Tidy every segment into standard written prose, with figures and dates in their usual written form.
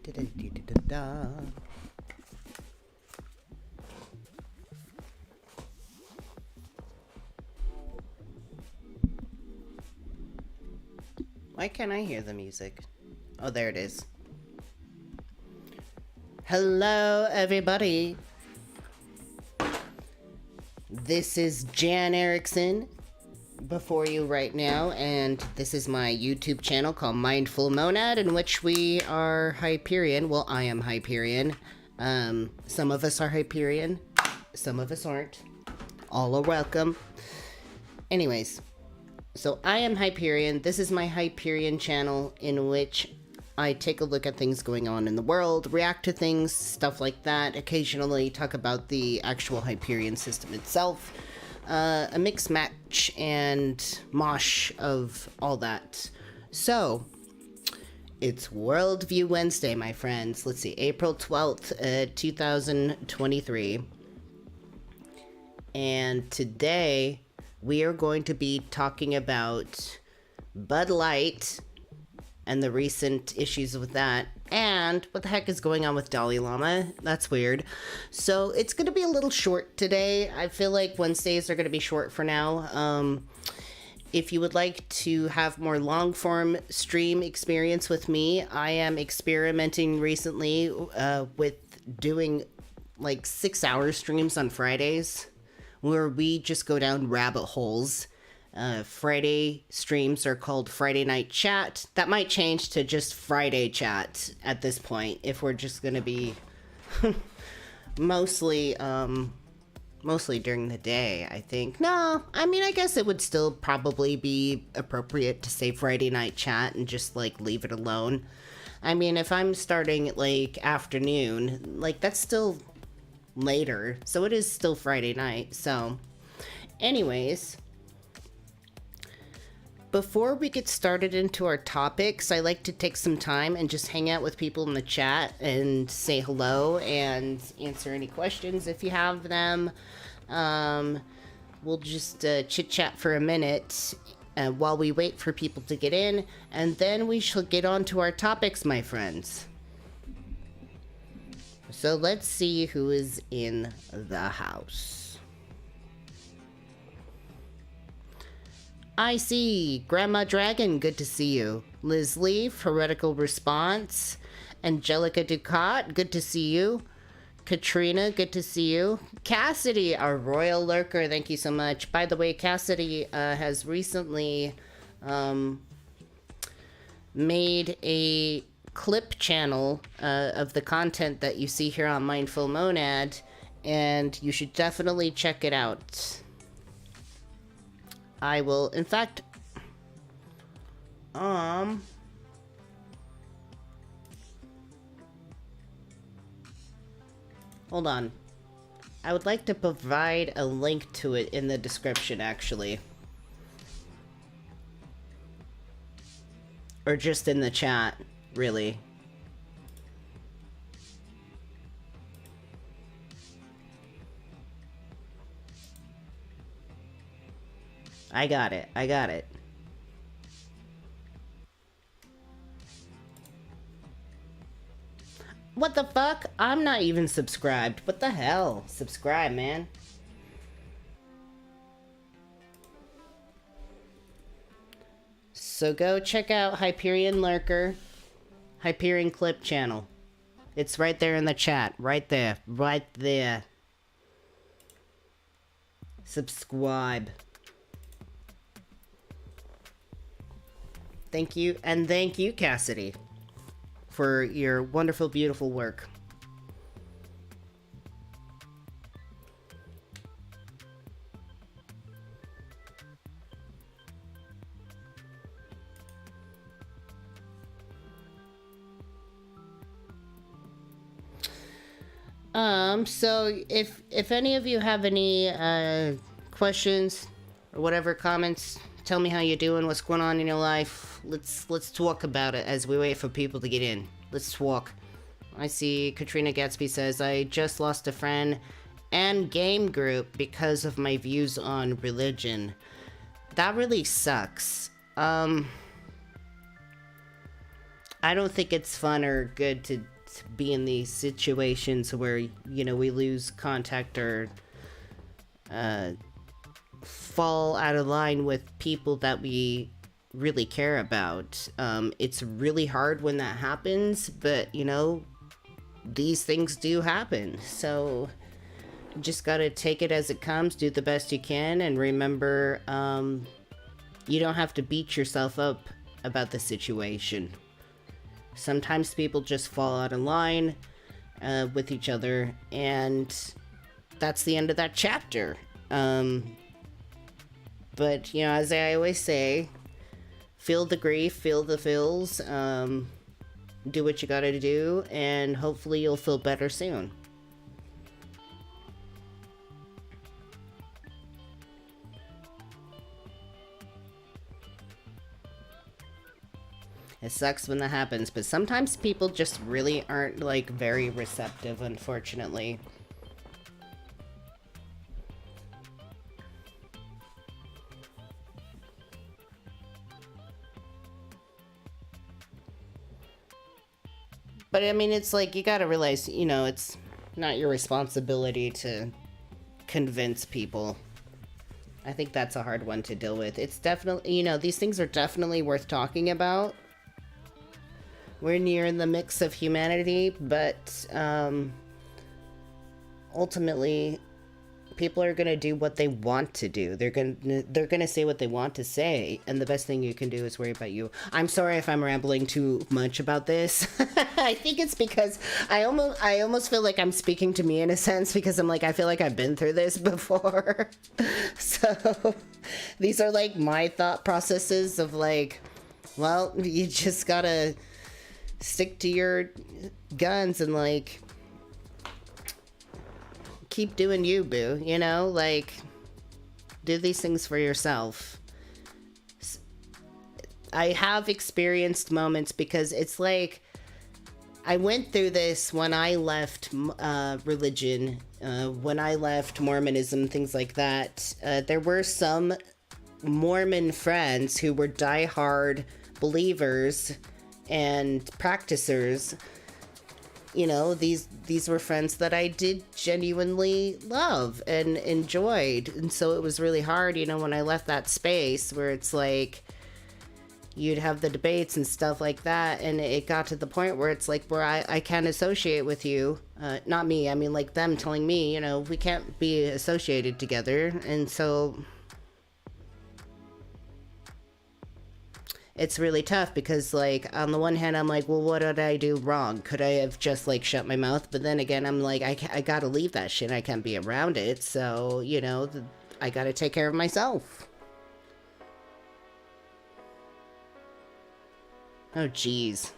Da-da-da-da-da-da. Why can't I hear the music? Oh, there it is. Hello, everybody. This is Jan Erickson before you right now, and this is my YouTube channel called Mindful Monad, in which we are Hyperion. Well, I am Hyperion. Some of us are Hyperion, some of us aren't. All are welcome. Anyways, so I am Hyperion. This is my Hyperion channel, in which I take a look at things going on in the world, react to things, stuff like that. Occasionally talk about the actual Hyperion system itself. A mix match and mosh of all that. So, it's Worldview Wednesday, my friends. Let's see, April 12th, 2023. And today, we are going to be talking about Bud Light and the recent issues with that, and what the heck is going on with Dalai Lama. That's weird. So it's going to be a little short today. I feel like Wednesdays are going to be short for now. If you would like to have more long-form stream experience with me, I am experimenting recently with doing like 6-hour streams on Fridays, where we just go down rabbit holes. Friday streams are called Friday Night Chat. That might change to just Friday Chat at this point, if we're just gonna be mostly during the day, I think. No, I mean, I guess it would still probably be appropriate to say Friday Night Chat and just, like, leave it alone. I mean, if I'm starting at, like, afternoon, like, that's still later, so it is still Friday night. So, anyways, before we get started into our topics, I like to take some time and just hang out with people in the chat and say hello and answer any questions if you have them. We'll just chit-chat for a minute while we wait for people to get in, and then we shall get on to our topics, my friends. So let's see who is in the house. I see. Grandma Dragon, good to see you. Liz Leaf, Heretical Response. Angelica Ducat, good to see you. Katrina, good to see you. Cassidy, our royal lurker, thank you so much. By the way, Cassidy has recently made a clip channel of the content that you see here on Mindful Monad, and you should definitely check it out. I will, in fact, hold on. I would like to provide a link to it in the description, actually. Or just in the chat, really. I got it. What the fuck? I'm not even subscribed. What the hell? Subscribe, man. So go check out Hyperion Lurker, Hyperion Clip channel. It's right there in the chat. Right there. Right there. Subscribe. Thank you, and thank you, Cassidy, for your wonderful, beautiful work. So if any of you have any questions or whatever, comments, tell me how you're doing, what's going on in your life. Let's talk about it as we wait for people to get in. Let's talk. I see Katrina Gatsby says, I just lost a friend and game group because of my views on religion. That really sucks. I don't think it's fun or good to be in these situations where, you know, we lose contact or fall out of line with people that we really care about. It's really hard when that happens, but, you know, these things do happen. So you just gotta take it as it comes, do the best you can, and remember, you don't have to beat yourself up about the situation. Sometimes people just fall out of line with each other, and that's the end of that chapter. But, you know, as I always say, feel the grief, feel the feels, do what you gotta do, and hopefully you'll feel better soon. It sucks when that happens, but sometimes people just really aren't, like, very receptive, unfortunately. But, I mean, it's like, you gotta realize, you know, it's not your responsibility to convince people. I think that's a hard one to deal with. It's definitely, you know, these things are definitely worth talking about. We're near in the mix of humanity, but ultimately, people are gonna do what they want to do. They're gonna say what they want to say, and the best thing you can do is worry about you. I'm sorry if I'm rambling too much about this. I think it's because I almost feel like I'm speaking to me in a sense, because I'm like, I feel like I've been through this before. So these are like my thought processes of like, well, you just gotta stick to your guns and like keep doing you, boo, you know, like do these things for yourself. I have experienced moments, because it's like I went through this when I left religion, when I left Mormonism, things like that. There were some Mormon friends who were diehard believers and practicers. You know, these were friends that I did genuinely love and enjoyed. And so it was really hard, you know, when I left that space where it's like you'd have the debates and stuff like that, and it got to the point where it's like, where I can't associate with you. Not me, I mean like them telling me, you know, we can't be associated together. And so it's really tough, because like on the one hand I'm like, well, what did I do wrong? Could I have just like shut my mouth? But then again, I'm like, I gotta leave that shit. I can't be around it. So, you know, I gotta take care of myself. Oh geez.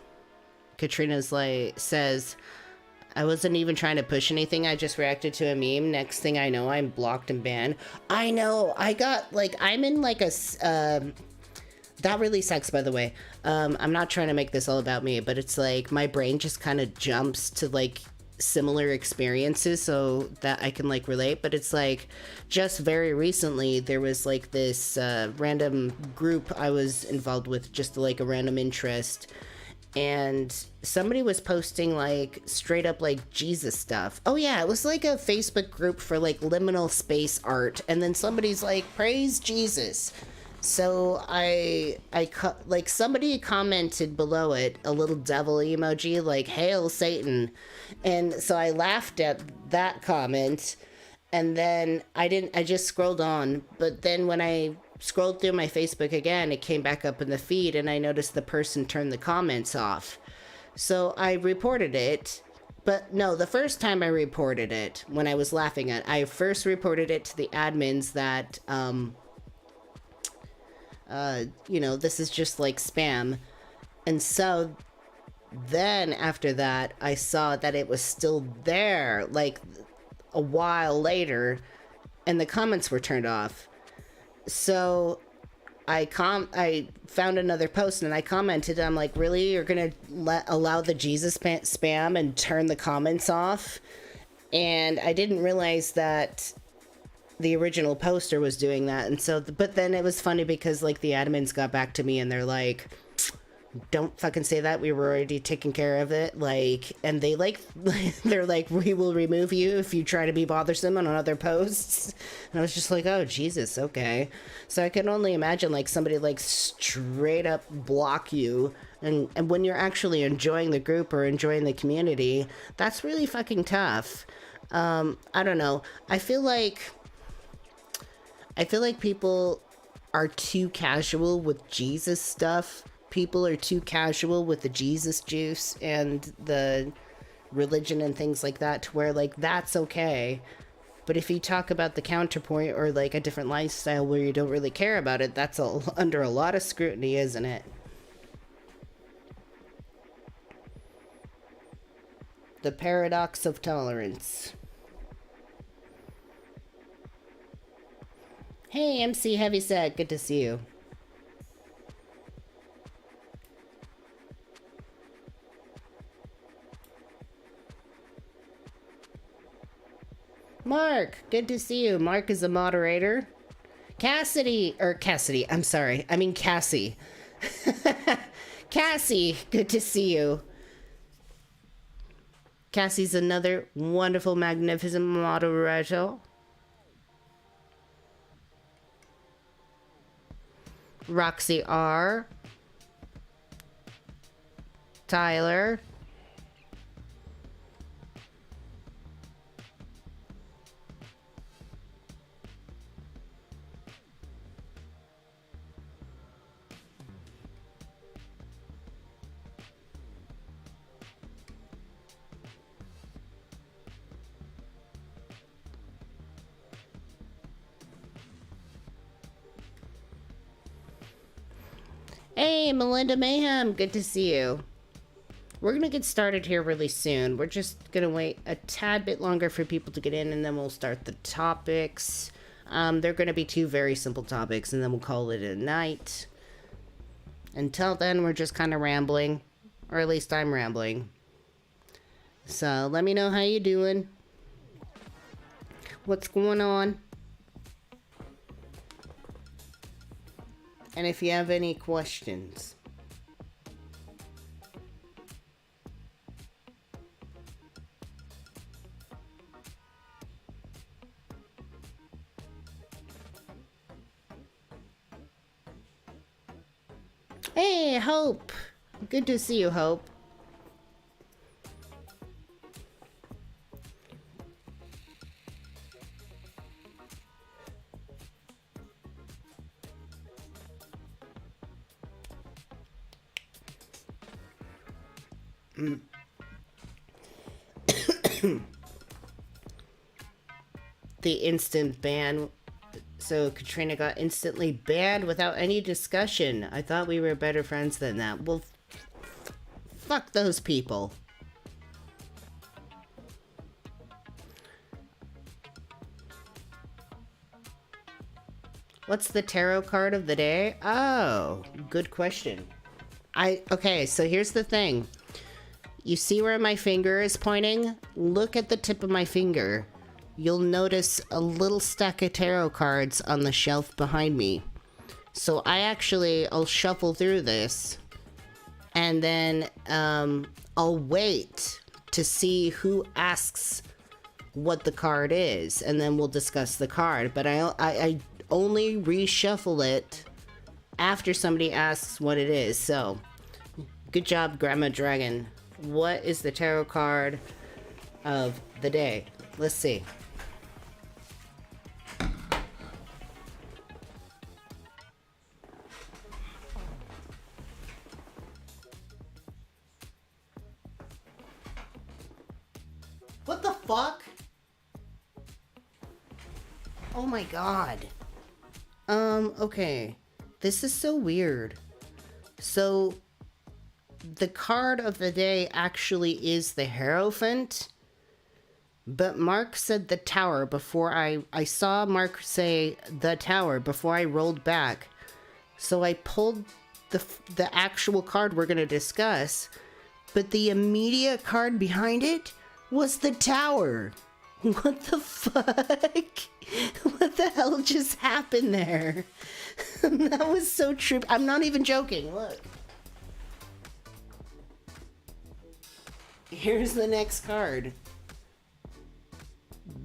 Katrina's like, says, I wasn't even trying to push anything. I just reacted to a meme. Next thing I know, I'm blocked and banned. I know. I got like, I'm in like a that really sucks, by the way. I'm not trying to make this all about me, but it's like my brain just kind of jumps to like similar experiences so that I can like relate. But it's like just very recently there was like this random group I was involved with, just like a random interest, and somebody was posting like straight up like Jesus stuff. Oh yeah, it was like a Facebook group for like liminal space art, and then somebody's like, praise Jesus. So like somebody commented below it a little devil emoji like hail Satan, and so I laughed at that comment, and then I just scrolled on. But then when I scrolled through my Facebook again, it came back up in the feed, and I noticed the person turned the comments off. So I reported it. But no, the first time I reported it, when I was laughing at it, I first reported it to the admins that you know, this is just like spam. And so then after that, I saw that it was still there like a while later, and the comments were turned off. So I found another post and I commented. I'm like, really? You're gonna allow the Jesus spam and turn the comments off? And I didn't realize that the original poster was doing that. And so, but then it was funny because like the admins got back to me and they're like, don't fucking say that. We were already taking care of it. Like, and they like, they're like, we will remove you if you try to be bothersome on other posts. And I was just like, oh, Jesus, okay. So I can only imagine like somebody like straight up block you. And when you're actually enjoying the group or enjoying the community, that's really fucking tough. I don't know. I feel like people are too casual with Jesus stuff. People are too casual with the Jesus juice and the religion and things like that to where like that's okay. But if you talk about the counterpoint or like a different lifestyle where you don't really care about it, that's under a lot of scrutiny, isn't it? The paradox of tolerance. Hey, MC Heavyset, good to see you. Mark, good to see you. Mark is a moderator. Cassie, I'm sorry. I mean Cassie. Cassie, good to see you. Cassie's another wonderful, magnificent moderator. Roxy R. Tyler. Hey, Melinda Mayhem, good to see you. We're going to get started here really soon. We're just going to wait a tad bit longer for people to get in, and then we'll start the topics. They're going to be 2 very simple topics, and then we'll call it a night. Until then, we're just kind of rambling, or at least I'm rambling. So let me know how you doing. What's going on? And if you have any questions. Hey, Hope. Good to see you, Hope. The instant ban. So Katrina got instantly banned without any discussion. I thought we were better friends than that. Well, fuck those people. What's the tarot card of the day? Oh, good question. Okay, so here's the thing. You see where my finger is pointing? Look at the tip of my finger. You'll notice a little stack of tarot cards on the shelf behind me. So I'll shuffle through this, and then I'll wait to see who asks what the card is, and then we'll discuss the card. But I only reshuffle it after somebody asks what it is. So, good job, Grandma Dragon. What is the tarot card of the day? Let's see. What the fuck? Oh my god. Okay. This is so weird. So, the card of the day actually is the Hierophant, but Mark said the Tower before I saw Mark say the Tower before I rolled back. So I pulled the actual card we're going to discuss, but the immediate card behind it was the Tower. What the fuck? What the hell just happened there? That was so true. I'm not even joking. Look. Here's the next card.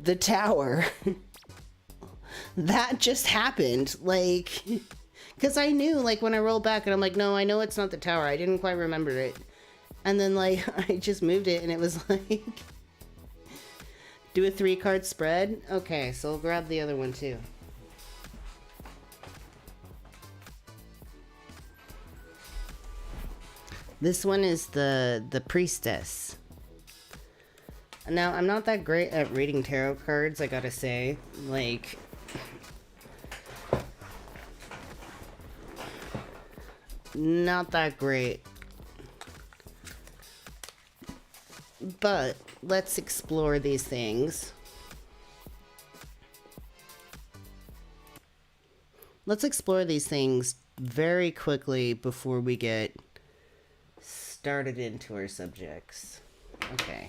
The Tower. That just happened. Like, because I knew, like, when I rolled back and I'm like, no, I know it's not the Tower. I didn't quite remember it. And then, like, I just moved it and it was like, do a 3-card spread? Okay, so I'll grab the other one too. This one is the Priestess. Now, I'm not that great at reading tarot cards, I gotta say. Like, not that great. But let's explore these things. Let's explore these things very quickly before we get started into our subjects. Okay.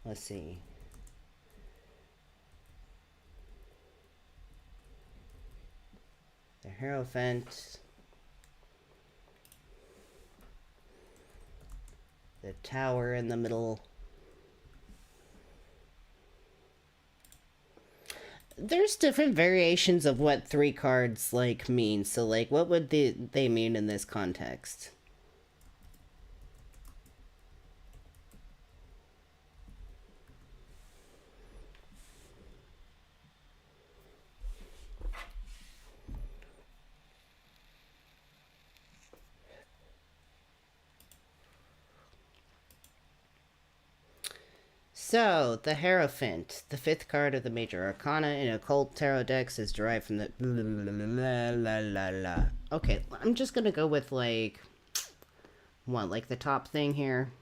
Let's see. The Hierophant. The Tower in the middle. There's different variations of what 3 cards, like, mean. So, like, what would they mean in this context? So, the Hierophant, the 5th card of the Major Arcana in occult tarot decks, is derived from the Okay, I'm just gonna go with, like, what, like the top thing here?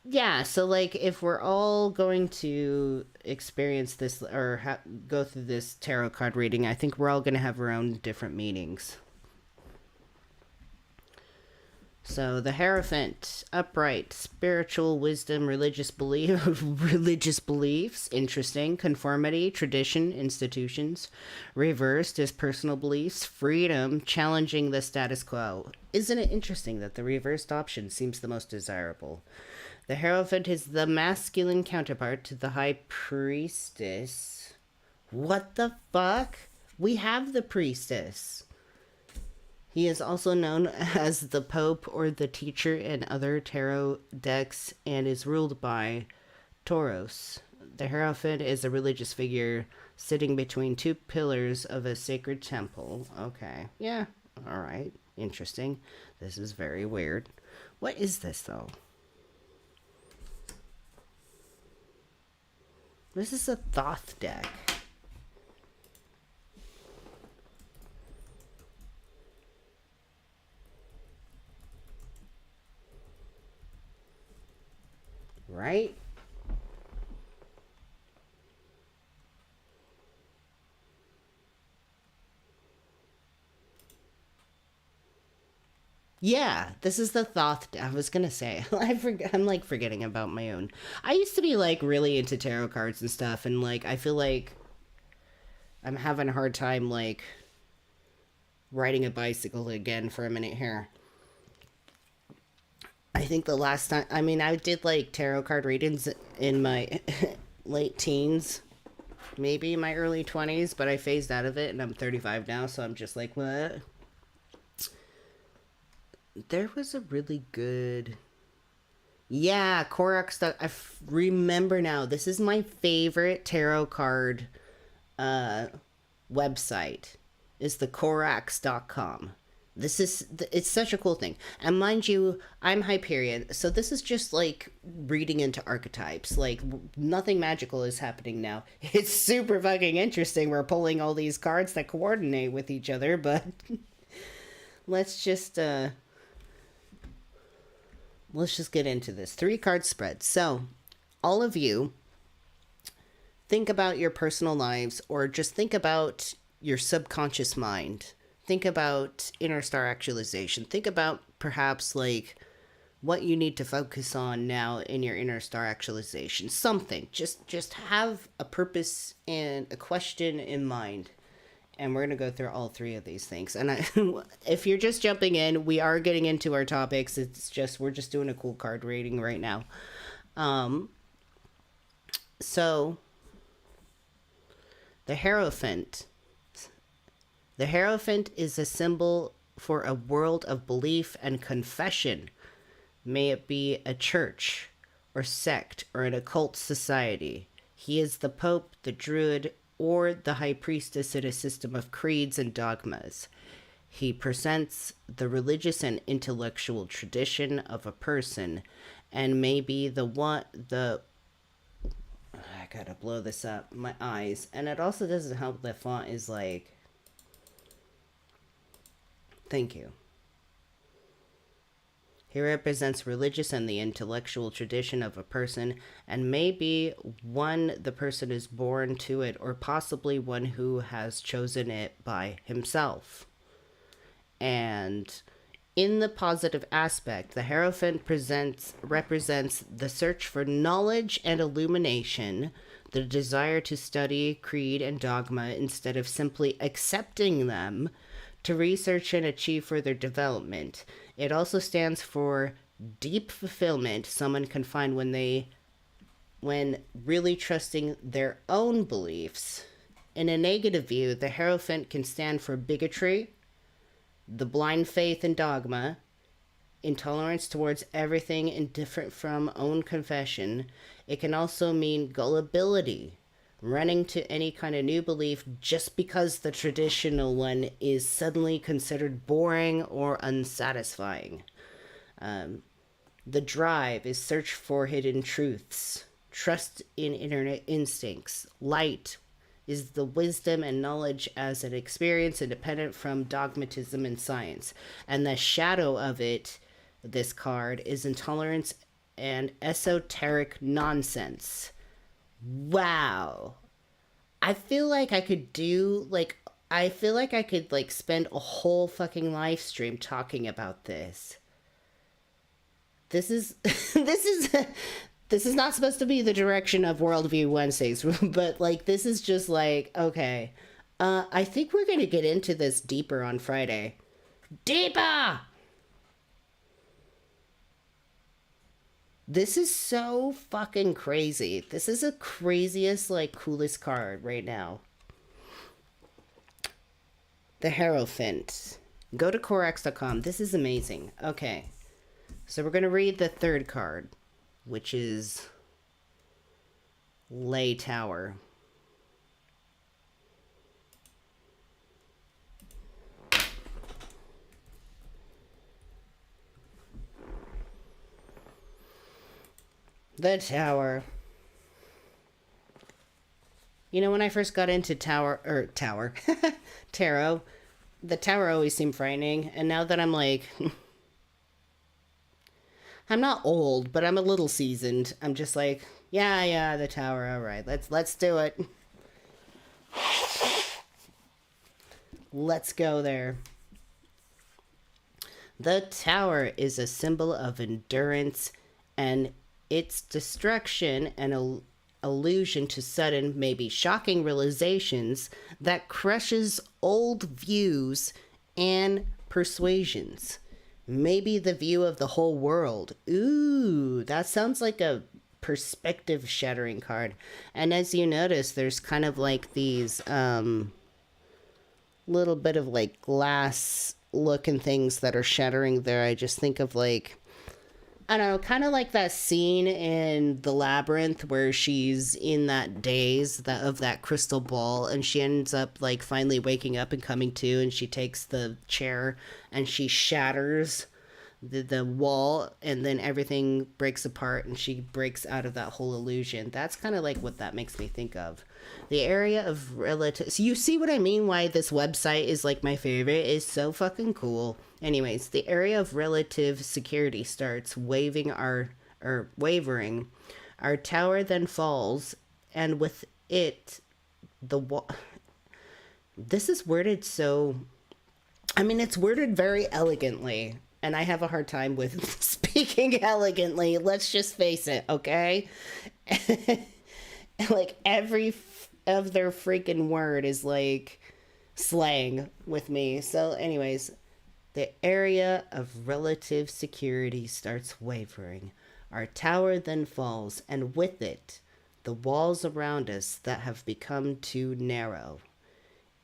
Yeah, so, like, if we're all going to experience this, or go through this tarot card reading, I think we're all gonna have our own different meanings. So, the Hierophant, upright, spiritual wisdom, religious beliefs, interesting, conformity, tradition, institutions, reversed is personal beliefs, freedom, challenging the status quo. Isn't it interesting that the reversed option seems the most desirable? The Hierophant is the masculine counterpart to the High Priestess. What the fuck? We have the Priestess. He is also known as the Pope or the Teacher in other tarot decks and is ruled by Tauros. The Hierophant is a religious figure sitting between 2 pillars of a sacred temple. Okay. Yeah. All right. Interesting. This is very weird. What is this, though? This is a Thoth deck. Right? Yeah, this is the Thoth. I was gonna say, I'm like forgetting about my own. I used to be like really into tarot cards and stuff, and like I feel like I'm having a hard time like riding a bicycle again for a minute here. I think the last time, I mean, I did like tarot card readings in my late teens, maybe my early 20s, but I phased out of it and I'm 35 now, so I'm just like, what? There was a really good... Yeah, Korok stuff. Remember now, this is my favorite tarot card website, is the Korax.com. It's such a cool thing. And mind you, I'm Hyperion, so this is just like reading into archetypes. Like, nothing magical is happening now. It's super fucking interesting. We're pulling all these cards that coordinate with each other, but let's just get into this. 3-card spread. So, all of you, think about your personal lives, or just think about your subconscious mind. Think about inner star actualization. Think about perhaps like what you need to focus on now in your inner star actualization. Something. Just have a purpose and a question in mind. and we're going to go through all three of these things. And if you're just jumping in, we are getting into our topics. We're just doing a cool card reading right now. So the Hierophant. The Hierophant is a symbol for a world of belief and confession. May it be a church or sect or an occult society. He is the Pope, the Druid, or the High Priestess in a system of creeds and dogmas. He presents the religious and intellectual tradition of a person, and may be I gotta blow this up, my eyes. And it also doesn't help the font is like... Thank you. He represents religious and the intellectual tradition of a person, and may be one the person is born to it, or possibly one who has chosen it by himself. And in the positive aspect, the Hierophant represents the search for knowledge and illumination, the desire to study creed and dogma instead of simply accepting them, to research and achieve further development. It also stands for deep fulfillment someone can find when really trusting their own beliefs. In a negative view, the Hierophant can stand for bigotry, the blind faith in dogma, intolerance towards everything indifferent from own confession. It can also mean gullibility, running to any kind of new belief just because the traditional one is suddenly considered boring or unsatisfying. The drive is search for hidden truths, trust in inner instincts. Light is the wisdom and knowledge as an experience independent from dogmatism and science. And the shadow of it, this card, is intolerance and esoteric nonsense. Wow. I feel like I could spend a whole fucking live stream talking about this. This is this is not supposed to be the direction of Worldview Wednesdays, but like this is just like, okay. I think we're going to get into this deeper on Friday. Deeper! This is so fucking crazy. This is the craziest, like, coolest card right now. The Hierophant. Go to Corex.com. This is amazing. Okay. So we're going to read the third card, which is Lay Tower. The Tower. You know, when I first got into tarot, the Tower always seemed frightening. And now that I'm like, I'm not old, but I'm a little seasoned. I'm just like, yeah, the Tower. All right, let's do it. Let's go there. The Tower is a symbol of endurance, and its destruction and allusion to sudden, maybe shocking realizations that crushes old views and persuasions. Maybe the view of the whole world. Ooh, that sounds like a perspective-shattering card. And as you notice, there's kind of like these little bit of like glass-looking things that are shattering there. I just think of like, I don't know, kind of like that scene in The Labyrinth where she's in that daze of that crystal ball, and she ends up like finally waking up and coming to, and she takes the chair and she shatters the wall, and then everything breaks apart and she breaks out of that whole illusion. That's kind of like what that makes me think of. The area of relative... So you see what I mean? Why this website is like my favorite? It's so fucking cool. Anyways, the area of relative security starts wavering. Our tower then falls, and with it, the wall... This is worded so... I mean, it's worded very elegantly, and I have a hard time with speaking elegantly. Let's just face it, okay? Like, every of their freaking word is like slang with me. So, anyways, the area of relative security starts wavering. Our tower then falls, and with it, the walls around us that have become too narrow.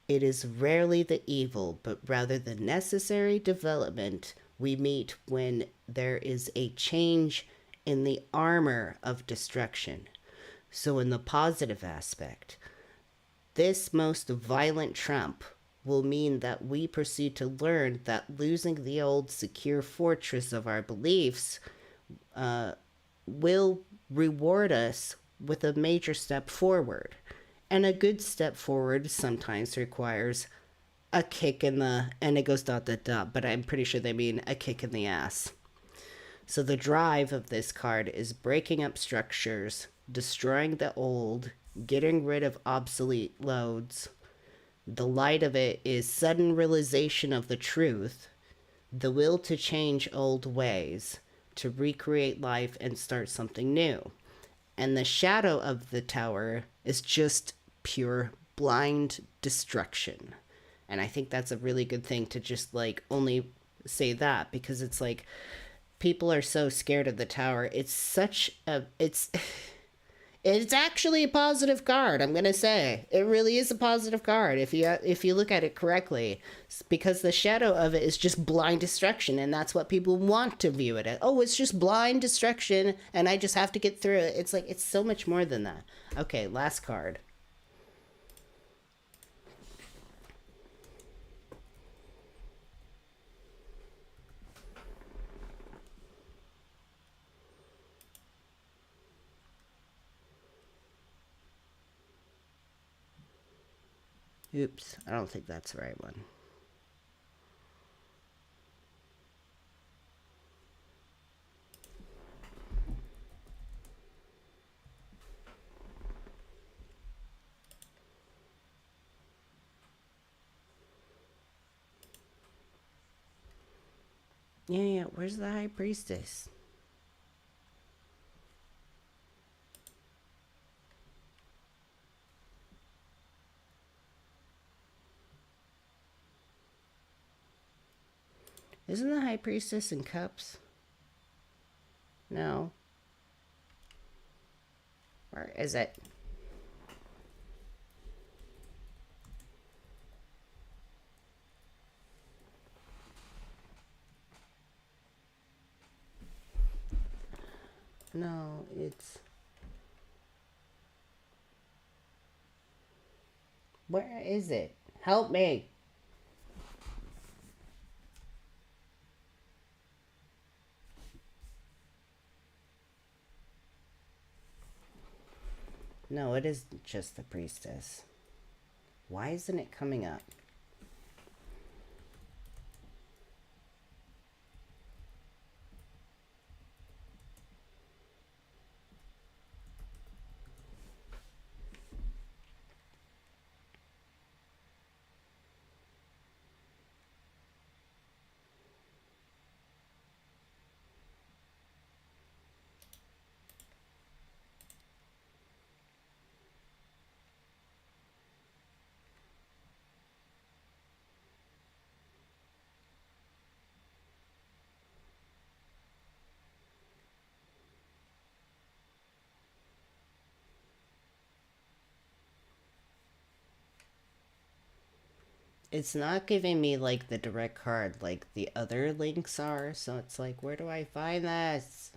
It is rarely the evil, but rather the necessary development we meet when there is a change in the armor of destruction. So, in the positive aspect, this most violent trump will mean that we proceed to learn that losing the old secure fortress of our beliefs will reward us with a major step forward. And a good step forward sometimes requires a kick in the, and it goes dot dot dot, but I'm pretty sure they mean a kick in the ass. So the drive of this card is breaking up structures, destroying the old, getting rid of obsolete loads. The light of it is sudden realization of the truth, the will to change old ways, to recreate life and start something new. And the shadow of the tower is just pure blind destruction. And I think that's a really good thing to just like only say that, because it's like people are so scared of the tower. It's such a it's actually a positive card. I'm gonna say it really is a positive card if you look at it correctly, because the shadow of it is just blind destruction, and that's what people want to view it as. Oh, it's just blind destruction, and I just have to get through it. It's like it's so much more than that. Okay, last card. Oops, I don't think that's the right one. Yeah, where's the High Priestess? Isn't the High Priestess in cups? No. Where is it? No, it's... Where is it? Help me. No, it is just the priestess. Why isn't it coming up? It's not giving me like the direct card like the other links are, so it's like, where do I find this?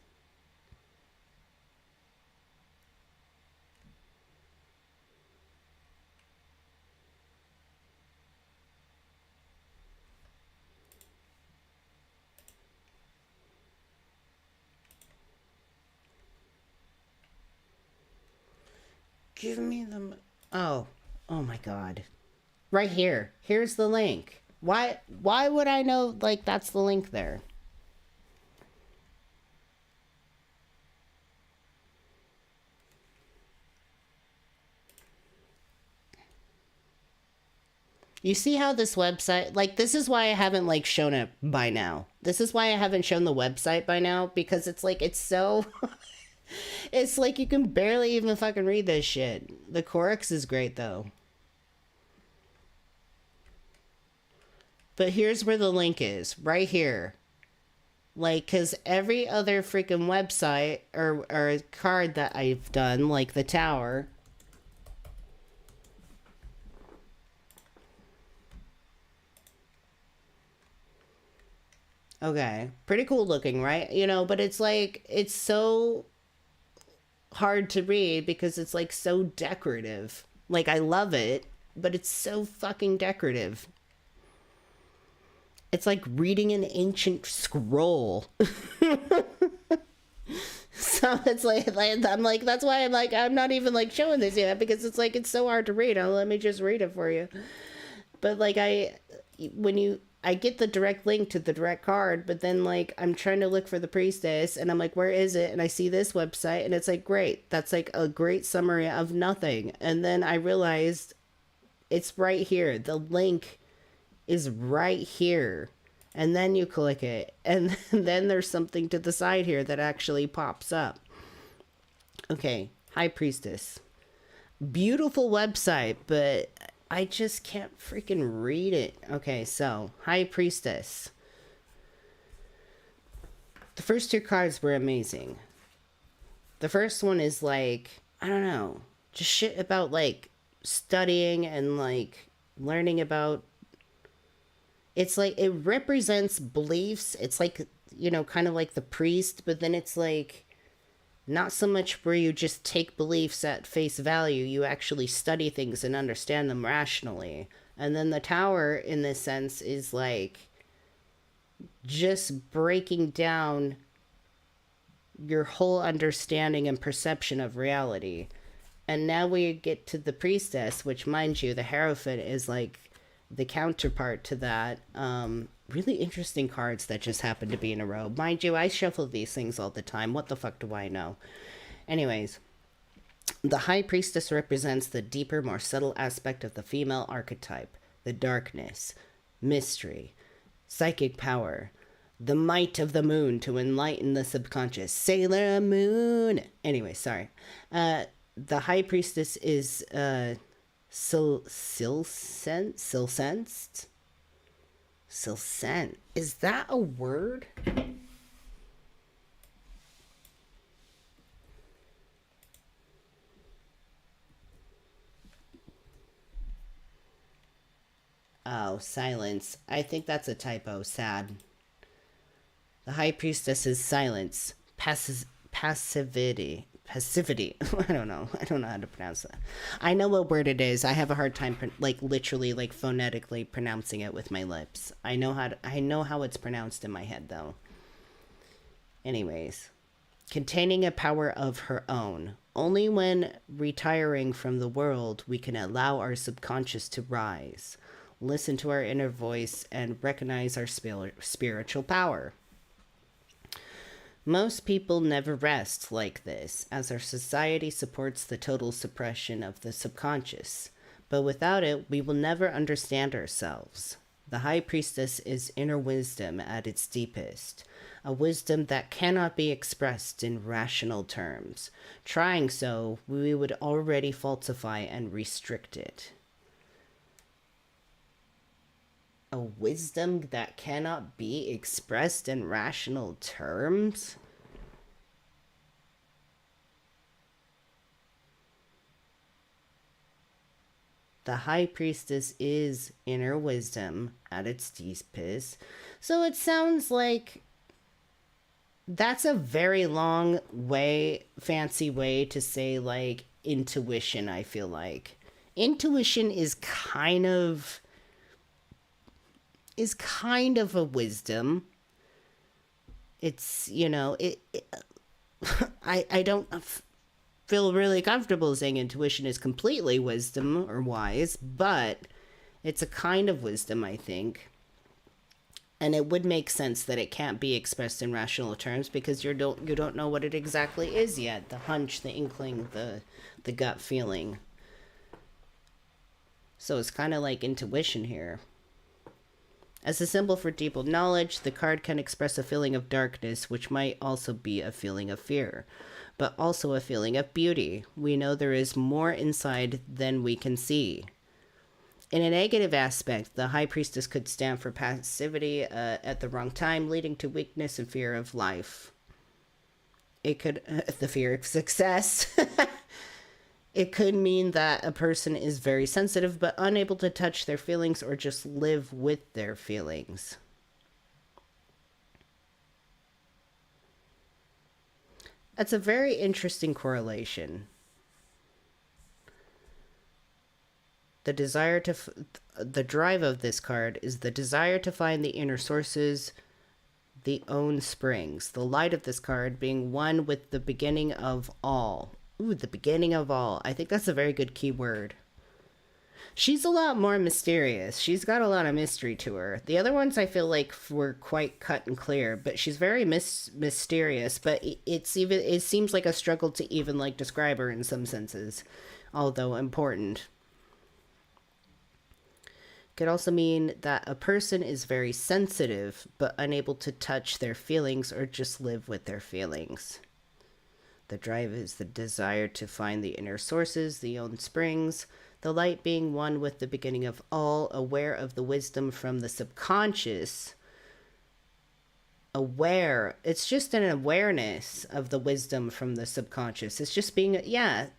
Give me the... Oh. Oh my god. Right here. Here's the link. Why would I know like that's the link there? You see how this website, like, this is why I haven't like shown it by now. This is why I haven't shown the website by now, because it's like it's so it's like you can barely even fucking read this shit. The Corex is great though. But here's where the link is, right here. Like, because every other freaking website or card that I've done, like the Tower, okay, pretty cool looking, right? You know, but it's like, it's so hard to read because it's like so decorative. Like, I love it, but it's so fucking decorative. It's like reading an ancient scroll. So it's like I'm like, that's why I'm like, I'm not even like showing this yet, because it's like, it's so hard to read. Let me just read it for you. But like, I get the direct link to the direct card, but then like I'm trying to look for the priestess and I'm like, where is it? And I see this website and it's like, great, that's like a great summary of nothing. And then I realized it's right here. The link is right here. And then you click it, and then there's something to the side here that actually pops up. Okay, High Priestess. Beautiful website, but I just can't freaking read it. Okay, so High Priestess. The first two cards were amazing. The first one is like, I don't know, just shit about like studying and like learning about. It's like, it represents beliefs. It's like, you know, kind of like the priest, but then it's like not so much where you just take beliefs at face value. You actually study things and understand them rationally. And then the Tower, in this sense, is like just breaking down your whole understanding and perception of reality. And now we get to the Priestess, which, mind you, the Hierophant is like the counterpart to that. Really interesting cards that just happen to be in a row. Mind you, I shuffle these things all the time. What the fuck do I know? Anyways, the High Priestess represents the deeper, more subtle aspect of the female archetype. The darkness, mystery, psychic power, the might of the moon to enlighten the subconscious. Sailor Moon! Anyway, sorry. The High Priestess is, Silsensed? Silsent. Is that a word? Oh, silence. I think that's a typo. Sad. The High Priestess is silence. Passivity. I don't know how to pronounce that. I know what word it is. I have a hard time like literally like phonetically pronouncing it with my lips. I know how it's pronounced in my head though. Anyways, containing a power of her own. Only when retiring from the world we can allow our subconscious to rise, listen to our inner voice, and recognize our spiritual power. Most people never rest like this, as our society supports the total suppression of the subconscious. But without it, we will never understand ourselves. The High Priestess is inner wisdom at its deepest, a wisdom that cannot be expressed in rational terms. Trying so, we would already falsify and restrict it. A wisdom that cannot be expressed in rational terms? The High Priestess is inner wisdom at its deepest. So it sounds like that's a very long way, fancy way to say like intuition, I feel like. Intuition is kind of a wisdom. It's, you know, I don't feel really comfortable saying intuition is completely wisdom or wise, but it's a kind of wisdom, I think. And it would make sense that it can't be expressed in rational terms because you don't know what it exactly is yet. The hunch, the inkling, the gut feeling. So it's kind of like intuition here. As a symbol for deeper knowledge, the card can express a feeling of darkness, which might also be a feeling of fear, but also a feeling of beauty. We know there is more inside than we can see. In a negative aspect, the high priestess could stand for passivity at the wrong time, leading to weakness and fear of life. It could, the fear of success. It could mean that a person is very sensitive but unable to touch their feelings or just live with their feelings. That's a very interesting correlation. The drive of this card is the desire to find the inner sources, the own springs. The light of this card being one with the beginning of all. Ooh, the beginning of all. I think that's a very good key word. She's a lot more mysterious. She's got a lot of mystery to her. The other ones I feel like were quite cut and clear, but she's very mysterious. But it seems like a struggle to even like describe her in some senses, although important. Could also mean that a person is very sensitive but unable to touch their feelings or just live with their feelings. The drive is the desire to find the inner sources, the own springs, the light being one with the beginning of all, aware of the wisdom from the subconscious. Aware. It's just an awareness of the wisdom from the subconscious. It's just being,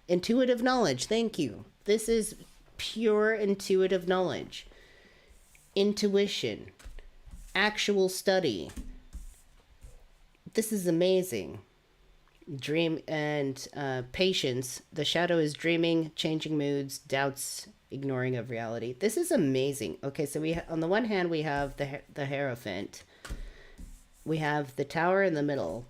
intuitive knowledge. Thank you. This is pure intuitive knowledge. Intuition. Actual study. This is amazing. Dream and patience. The shadow is dreaming, changing moods, doubts, ignoring of reality. This is amazing. Okay, so on the one hand we have the Hierophant, we have the Tower in the middle,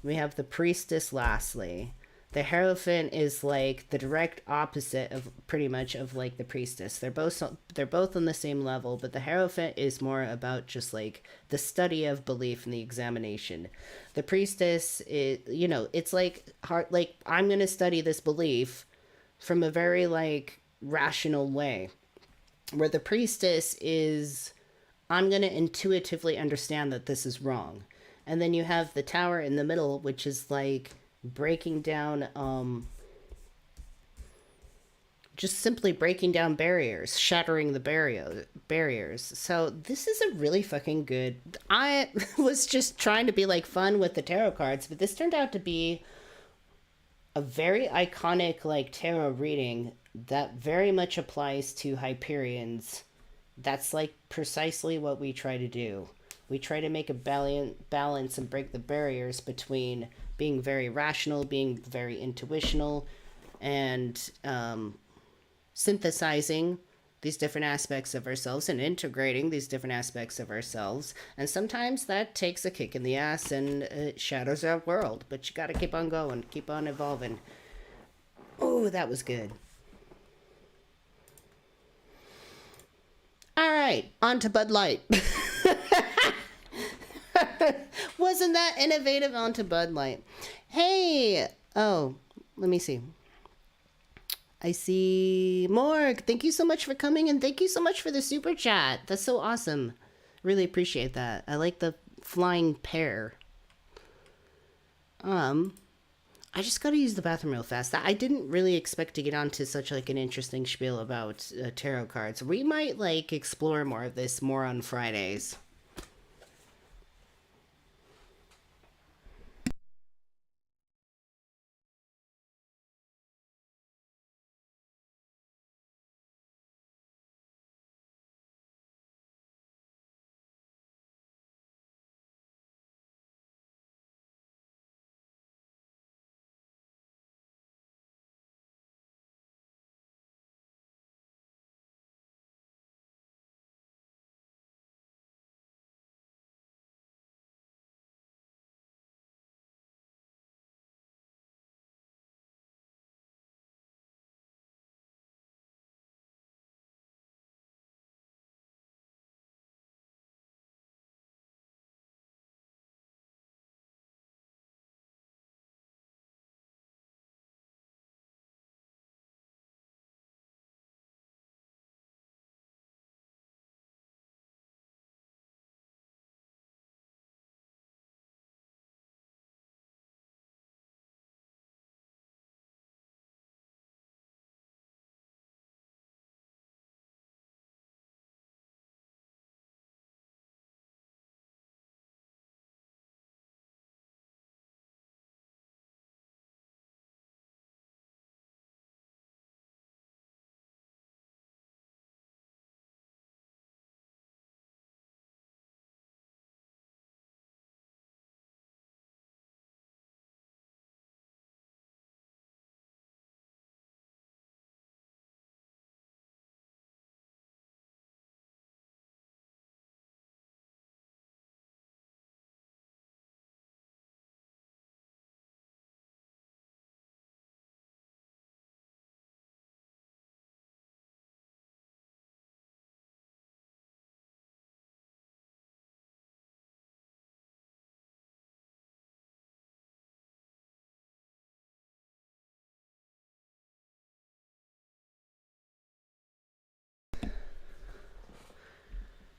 we have the Priestess lastly. The Hierophant is like the direct opposite of pretty much of like the Priestess. They're both on the same level, but the Hierophant is more about just like the study of belief and the examination. The Priestess is, it's like hard, like I'm going to study this belief from a very like rational way. Where the Priestess is, I'm going to intuitively understand that this is wrong. And then you have the Tower in the middle, which is like breaking down just simply breaking down barriers, shattering the barriers. So this is a really fucking good, I was just trying to be like fun with the tarot cards, but this turned out to be a very iconic like tarot reading that very much applies to Hyperians. That's like precisely what we try to do. We try to make a balance and break the barriers between being very rational, being very intuitional, and synthesizing these different aspects of ourselves and integrating these different aspects of ourselves. And sometimes that takes a kick in the ass and it shatters our world. But you got to keep on going, keep on evolving. Oh, that was good. All right, on to Bud Light. Wasn't that innovative? On to Bud Light. Hey, oh, let me see. I see Morg. Thank you so much for coming, and thank you so much for the super chat. That's so awesome. Really appreciate that. I like the flying pear. I just gotta use the bathroom real fast. I didn't really expect to get onto such like an interesting spiel about tarot cards. We might like explore more of this more on Fridays.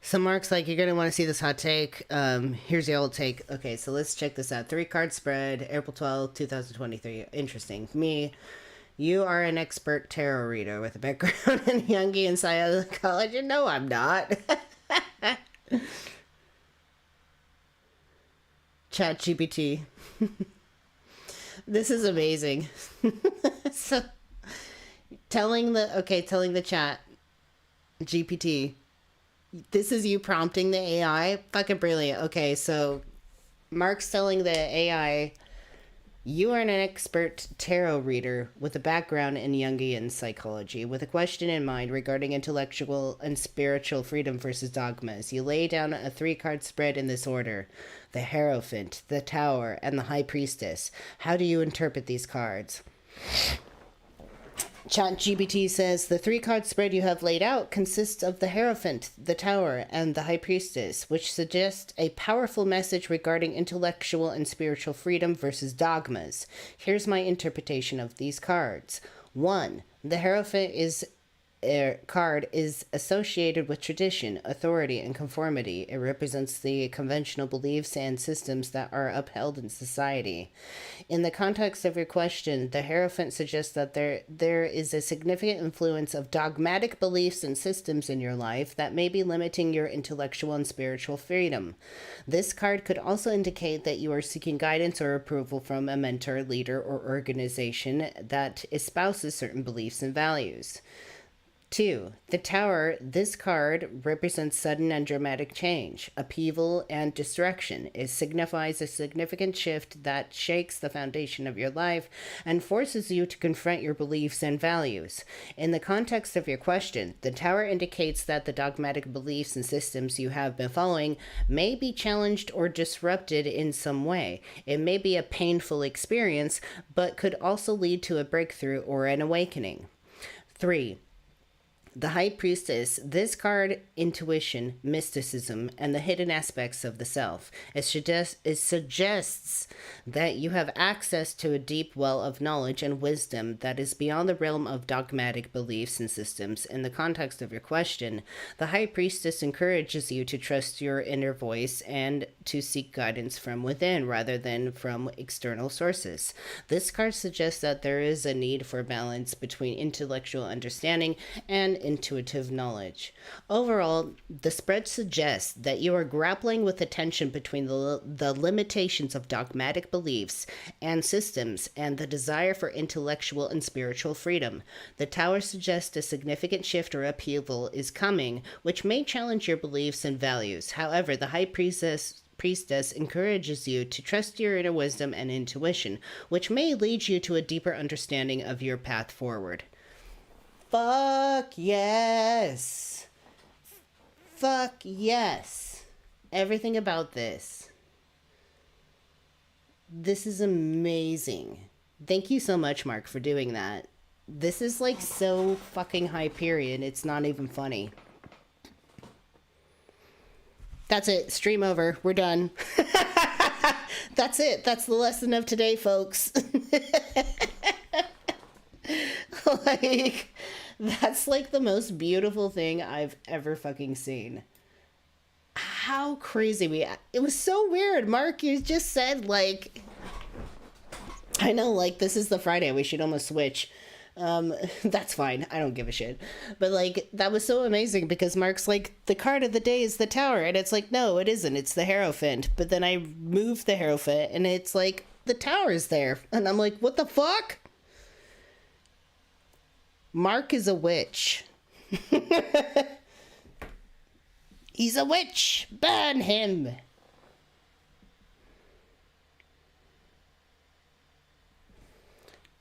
So Mark's like, you're going to want to see this hot take. Here's the old take. Okay, so let's check this out. 3-card spread, April 12th, 2023. Interesting. Me, you are an expert tarot reader with a background in Jungian psychology. No, I'm not. Chat GPT. This is amazing. So, telling the chat GPT, this is you prompting the AI. Fucking brilliant. Okay, so Mark's telling the AI, you are an expert tarot reader with a background in Jungian psychology, with a question in mind regarding intellectual and spiritual freedom versus dogmas. You lay down a 3-card spread in this order: the Hierophant, the Tower, and the High Priestess. How do you interpret these cards? ChatGPT says the 3-card spread you have laid out consists of the Hierophant, the Tower, and the High Priestess, which suggests a powerful message regarding intellectual and spiritual freedom versus dogmas. Here's my interpretation of these cards. 1. The Hierophant card is associated with tradition, authority, and conformity. It represents the conventional beliefs and systems that are upheld in society. In the context of your question, the Hierophant suggests that there is a significant influence of dogmatic beliefs and systems in your life that may be limiting your intellectual and spiritual freedom. This card could also indicate that you are seeking guidance or approval from a mentor, leader, or organization that espouses certain beliefs and values. 2. The Tower. This card represents sudden and dramatic change, upheaval, and destruction. It signifies a significant shift that shakes the foundation of your life and forces you to confront your beliefs and values. In the context of your question, the Tower indicates that the dogmatic beliefs and systems you have been following may be challenged or disrupted in some way. It may be a painful experience, but could also lead to a breakthrough or an awakening. 3. The High Priestess. This card, intuition, mysticism, and the hidden aspects of the self. It suggests that you have access to a deep well of knowledge and wisdom that is beyond the realm of dogmatic beliefs and systems. In the context of your question, the High Priestess encourages you to trust your inner voice and to seek guidance from within rather than from external sources. This card suggests that there is a need for balance between intellectual understanding and intuitive knowledge. Overall, the spread suggests that you are grappling with the tension between the limitations of dogmatic beliefs and systems and the desire for intellectual and spiritual freedom. The Tower suggests a significant shift or upheaval is coming, which may challenge your beliefs and values. However, the High Priestess encourages you to trust your inner wisdom and intuition, which may lead you to a deeper understanding of your path forward. Fuck yes. Fuck yes. Everything about this. This is amazing. Thank you so much, Mark, for doing that. This is like so fucking Hyperion, it's not even funny. That's it. Stream over. We're done. That's it. That's the lesson of today, folks. Like, that's like the most beautiful thing I've ever fucking seen. How crazy it was so weird. Mark, you just said, like, I know, like, this is the Friday. We should almost switch. That's fine. I don't give a shit. But, like, that was so amazing because Mark's like, the card of the day is the Tower. And it's like, no, it isn't. It's the Hierophant. But then I moved the Hierophant and it's like, the Tower is there. And I'm like, what the fuck? Mark is a witch. He's a witch. Burn him.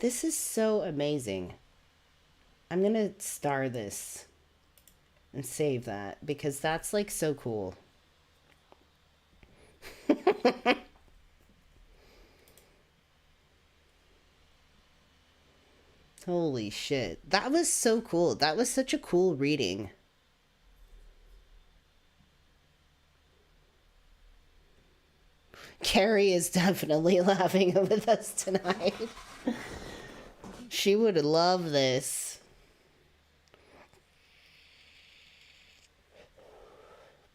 This is so amazing. I'm going to star this and save that because that's like so cool. Holy shit. That was so cool. That was such a cool reading. Carrie is definitely laughing with us tonight. She would love this.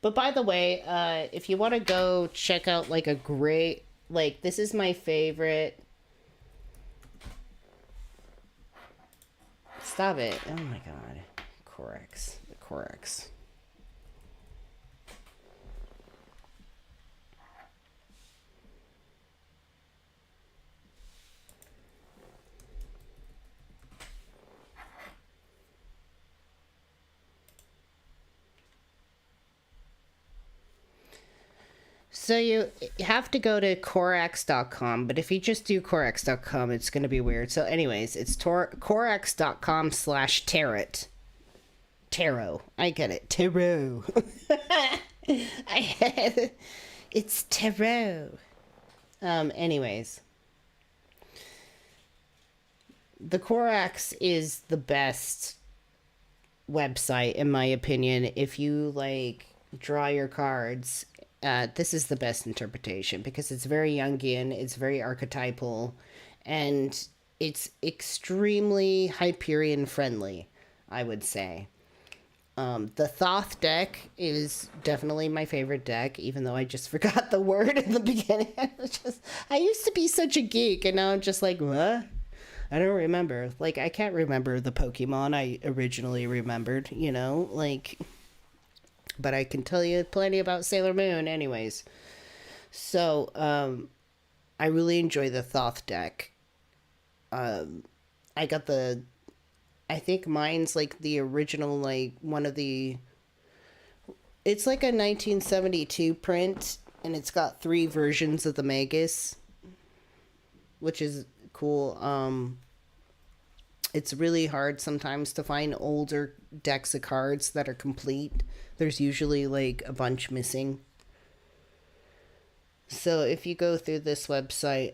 But by the way, if you want to go check out like a great, like this is my favorite. Stop it. Oh my god. Corex. The Corex. So you have to go to Corex.com, but if you just do Corex.com, it's going to be weird. So anyways, it's Corex.com/tarot. Tarot. I get it. Tarot. It's tarot. Anyways. The Corex is the best website, in my opinion. If you, like, draw your cards, this is the best interpretation because it's very Jungian, it's very archetypal, and it's extremely Hyperion friendly, I would say. The Thoth deck is definitely my favorite deck, even though I just forgot the word in the beginning. I used to be such a geek, and now I'm just like, what? I don't remember. Like, I can't remember the Pokemon I originally remembered, you know? Like, but I can tell you plenty about Sailor Moon anyways. So, I really enjoy the Thoth deck. I got I think mine's like the original, like one of the, it's like a 1972 print, and it's got 3 versions of the Magus, which is cool. It's really hard sometimes to find older decks of cards that are complete. There's usually like a bunch missing. So if you go through this website,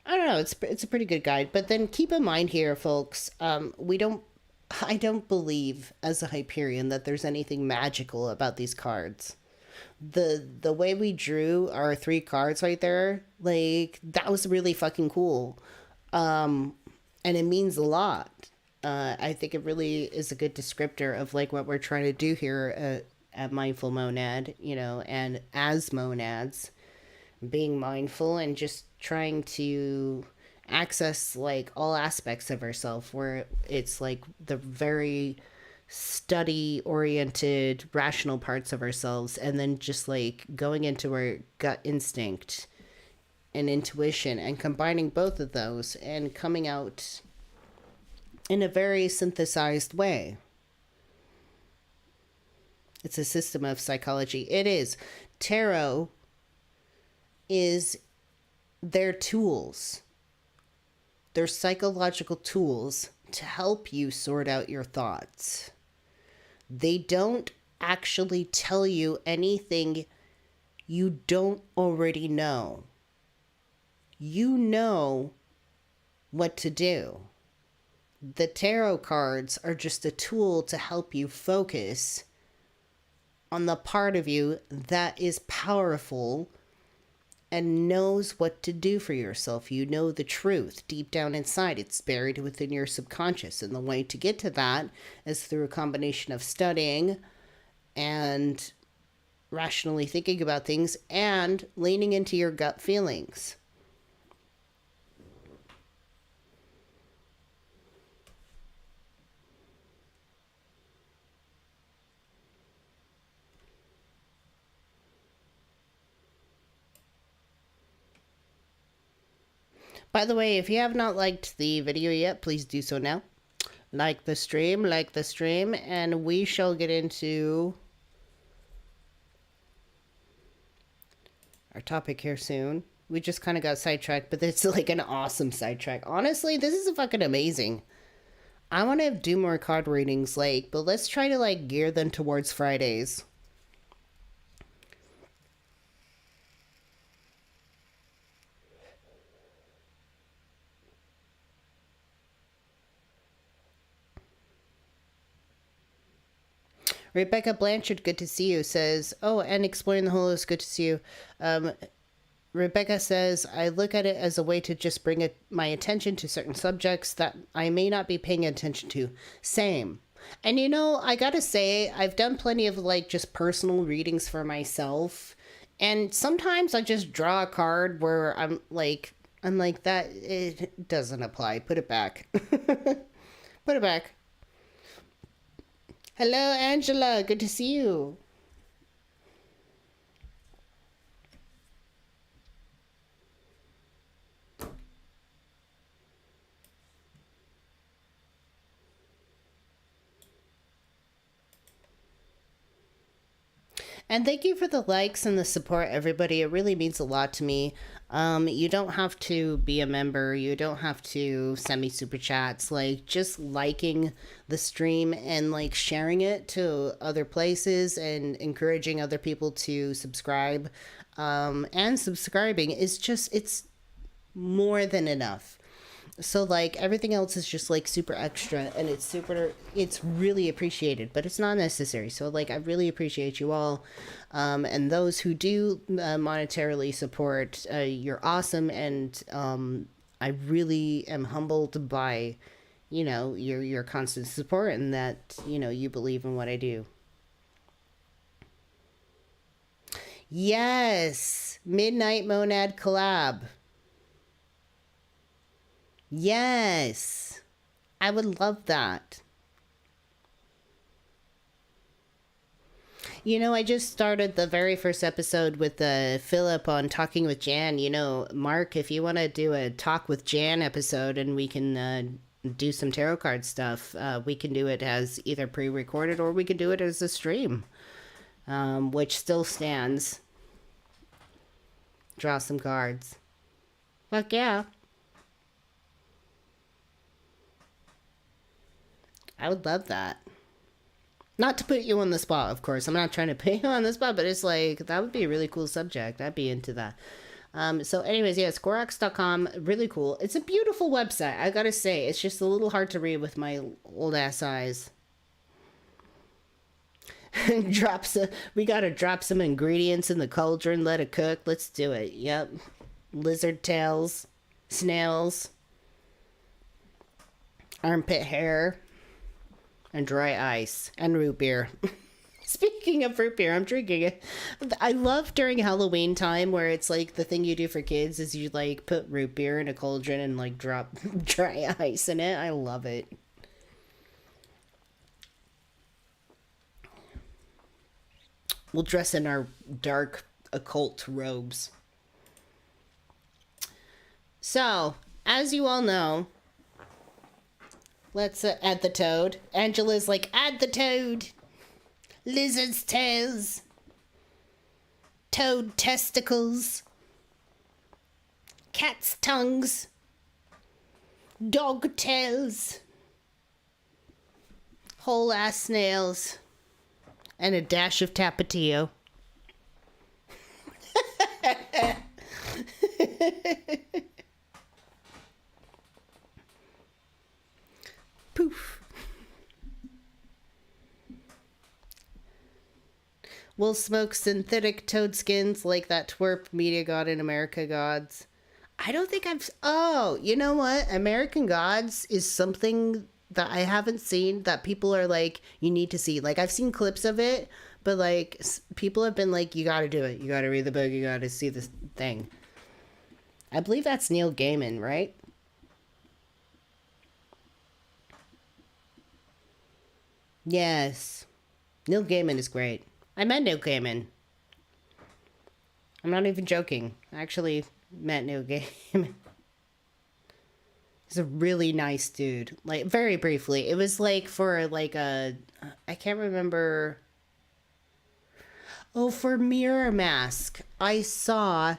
I don't know, it's a pretty good guide. But then keep in mind here, folks, I don't believe as a Hyperion that there's anything magical about these cards. The way we drew our 3 cards right there, like, that was really fucking cool. And it means a lot. I think it really is a good descriptor of like what we're trying to do here at Mindful Monad, you know, and as monads, being mindful and just trying to access like all aspects of ourselves, where it's like the very study oriented rational parts of ourselves, and then just like going into our gut instinct and intuition and combining both of those and coming out in a very synthesized way. It's a system of psychology. It is. Tarot is their tools. They're psychological tools to help you sort out your thoughts. They don't actually tell you anything you don't already know. You know what to do. The tarot cards are just a tool to help you focus on the part of you that is powerful and knows what to do for yourself. You know the truth deep down inside. It's buried within your subconscious. And the way to get to that is through a combination of studying and rationally thinking about things and leaning into your gut feelings. By the way, if you have not liked the video yet, please do so now. Like the stream, and we shall get into our topic here soon. We just kind of got sidetracked, but it's like an awesome sidetrack. Honestly, this is fucking amazing. I want to do more card readings, like, but let's try to like gear them towards Fridays. Rebecca Blanchard, good to see you, says, oh, and Exploring the Whole is good to see you. Rebecca says, I look at it as a way to just bring my attention to certain subjects that I may not be paying attention to. Same. And you know, I gotta say, I've done plenty of like just personal readings for myself. And sometimes I just draw a card where I'm like, that it doesn't apply. Put it back. Put it back. Hello, Angela. Good to see you. And thank you for the likes and the support, everybody. It really means a lot to me. You don't have to be a member. You don't have to send me super chats. Like, just liking the stream and like sharing it to other places and encouraging other people to subscribe. And subscribing is just, it's more than enough. So like everything else is just like super extra, and it's really appreciated, but it's not necessary. So like I really appreciate you all, and those who do monetarily support, you're awesome. And I really am humbled by, you know, your constant support, and that, you know, you believe in what I do. Yes, Midnight Monad collab. Yes, I would love that. You know, I just started the very first episode with Philip on Talking with Jan. You know, Mark, if you want to do a Talk with Jan episode and we can do some tarot card stuff, we can do it as either pre recorded or we can do it as a stream, which still stands. Draw some cards. Fuck yeah. I would love that. Not to put you on the spot, of course. I'm not trying to put you on the spot, but it's like, that would be a really cool subject. I'd be into that. So anyways, yeah, Scorex.com, really cool. It's a beautiful website, I gotta say. It's just a little hard to read with my old ass eyes. We gotta drop some ingredients in the cauldron, let it cook. Let's do it. Yep. Lizard tails, snails, armpit hair, and dry ice, and root beer. Speaking of root beer, I'm drinking it. I love during Halloween time where it's like the thing you do for kids is you like put root beer in a cauldron and like drop dry ice in it. I love it. We'll dress in our dark occult robes. So, as you all know, let's add the toad. Angela's like, add the toad. Lizard's tails. Toad testicles. Cat's tongues. Dog tails. Whole ass snails. And a dash of tapatio. Poof. We'll smoke synthetic toad skins like that twerp media god in America Gods. I don't think I've... Oh, you know what? American Gods is something that I haven't seen that people are like, you need to see. Like, I've seen clips of it, but like, people have been like, you gotta do it. You gotta read the book. You gotta see this thing. I believe that's Neil Gaiman, right? Yes. Neil Gaiman is great. I met Neil Gaiman. I'm not even joking. I actually met Neil Gaiman. He's a really nice dude. Like, very briefly. It was like for like a... I can't remember... Oh, for Mirror Mask. I saw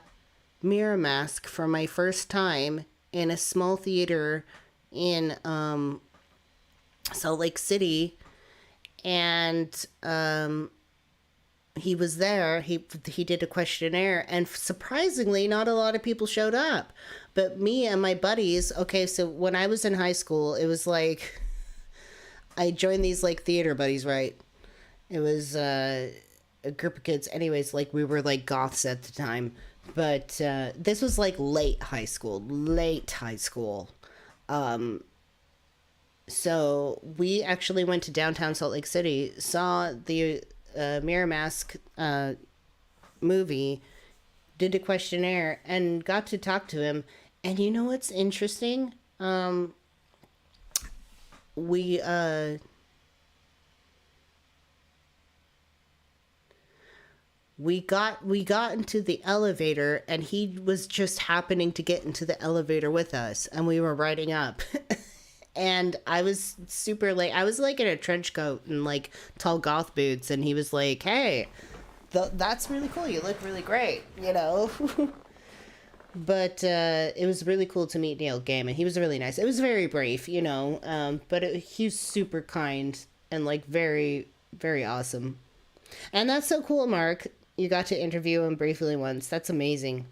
Mirror Mask for my first time in a small theater in Salt Lake City. And he was there. He did a questionnaire, and surprisingly, not a lot of people showed up. But me and my buddies. Okay, so when I was in high school, it was like I joined these like theater buddies, right? It was a group of kids. Anyways, like we were like goths at the time, but this was like late high school. So we actually went to downtown Salt Lake City, saw the Mirror Mask movie, did a questionnaire, and got to talk to him. And you know what's interesting? We we got into the elevator, and he was just happening to get into the elevator with us, and we were riding up. And I was super late. I was like in a trench coat and like tall goth boots, and he was like, "Hey, that's really cool. You look really great," you know. But it was really cool to meet Neil Gaiman. He was really nice. It was very brief, you know, but he was super kind and like very, very awesome. And that's so cool, Mark. You got to interview him briefly once. That's amazing.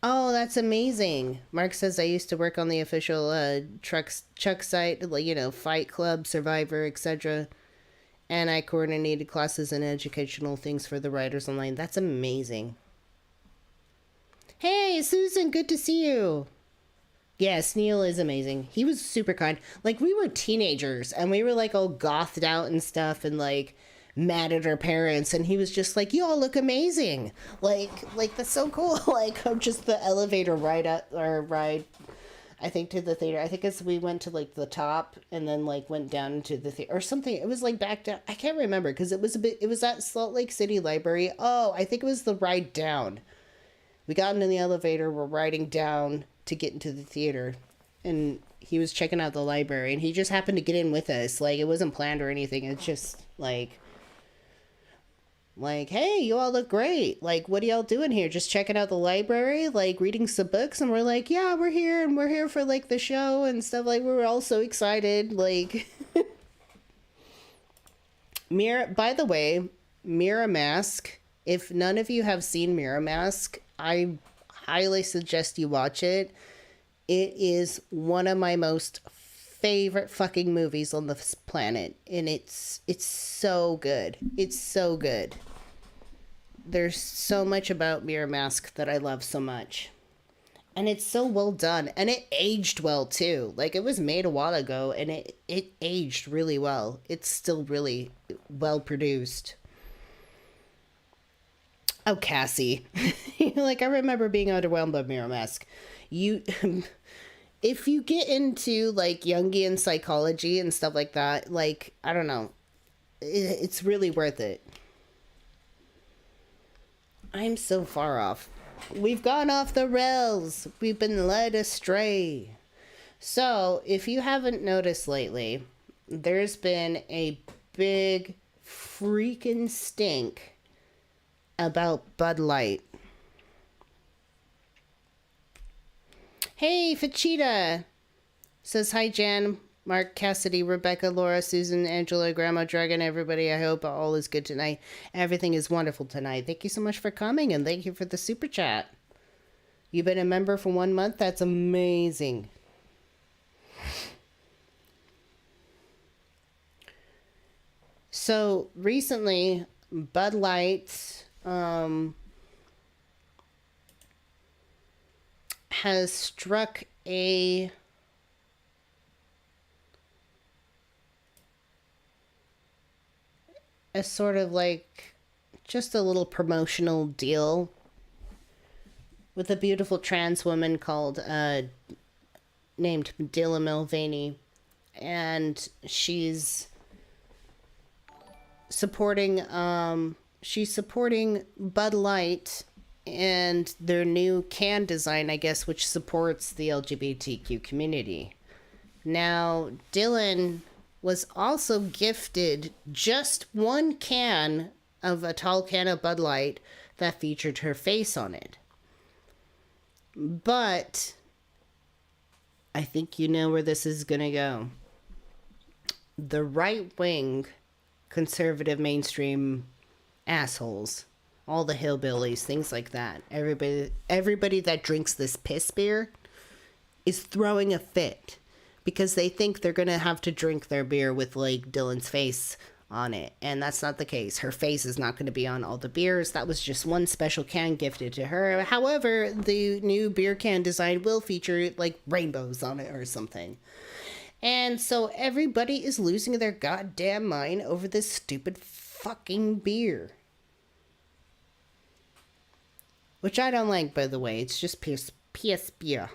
Oh, that's amazing. Mark says I used to work on the official Chuck site, like, you know, Fight Club, Survivor, etc. And I coordinated classes and educational things for the writers online. That's amazing. Hey, Susan, good to see you. Yes, Neil is amazing. He was super kind. Like, we were teenagers and we were like all gothed out and stuff and like mad at our parents, and he was just like, "You all look amazing." Like that's so cool. Like, just the elevator ride up or ride, I think, to the theater. I think as we went to like the top and then like went down into the theater or something. It was like back down. I can't remember because it was at Salt Lake City Library. Oh, I think it was the ride down. We got into the elevator, we're riding down to get into the theater, and he was checking out the library, and he just happened to get in with us. Like, it wasn't planned or anything. It's just like, "Hey, you all look great. Like, what are y'all doing here? Just checking out the library, like reading some books?" And we're like, "Yeah, we're here, and we're here for like the show and stuff." Like, we were all so excited. Like, by the way, Mirror Mask. If none of you have seen Mirror Mask, I highly suggest you watch it. It is one of my most favorite fucking movies on this planet, and it's so good. It's so good. There's so much about Mirror Mask that I love so much. And it's so well done, and it aged well too. Like, it was made a while ago, and it aged really well. It's still really well produced. Oh, Cassie. Like, I remember being underwhelmed by Mirror Mask. You if you get into like Jungian psychology and stuff like that, like, I don't know, it's really worth it. I'm so far off. We've gone off the rails. We've been led astray. So, if you haven't noticed lately, there's been a big freaking stink about Bud Light. Hey, Fachita says, "Hi, Jan, Mark, Cassidy, Rebecca, Laura, Susan, Angela, Grandma, Dragon, everybody. I hope all is good tonight. Everything is wonderful tonight. Thank you so much for coming, and thank you for the super chat. You've been a member for 1 month. That's amazing." So recently, Bud Light has struck a sort of like just a little promotional deal with a beautiful trans woman called named Dilla Mulvaney, and she's supporting Bud Light and their new can design, I guess, which supports the LGBTQ community. Now, Dylan was also gifted just one can of a tall can of Bud Light that featured her face on it. But I think you know where this is gonna go. The right-wing conservative mainstream assholes, all the hillbillies, things like that, everybody that drinks this piss beer is throwing a fit because they think they're gonna have to drink their beer with like Dylan's face on it. And that's not the case. Her face is not going to be on all the beers. That was just one special can gifted to her. However, the new beer can design will feature like rainbows on it or something. And so everybody is losing their goddamn mind over this stupid fucking beer. Which I don't like, by the way. It's just PS beer.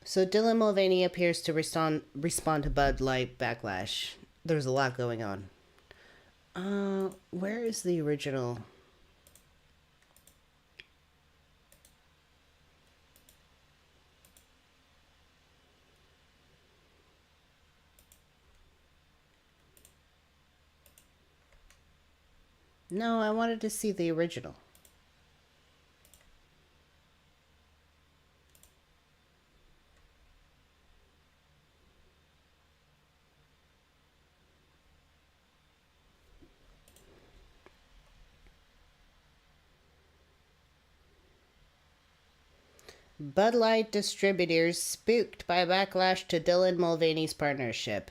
So Dylan Mulvaney appears to respond to Bud Light backlash. There's a lot going on. Where is the original? No, I wanted to see the original. Bud Light distributors spooked by backlash to Dylan Mulvaney's partnership.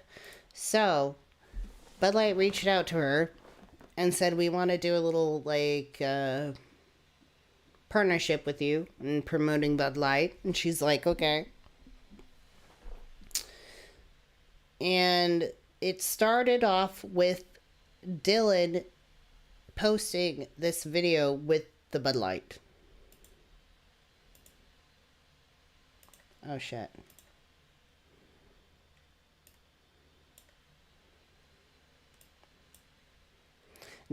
So, Bud Light reached out to her and said, we want to do a little, like, partnership with you in promoting Bud Light. And she's like, okay. And it started off with Dylan posting this video with the Bud Light. Oh, shit.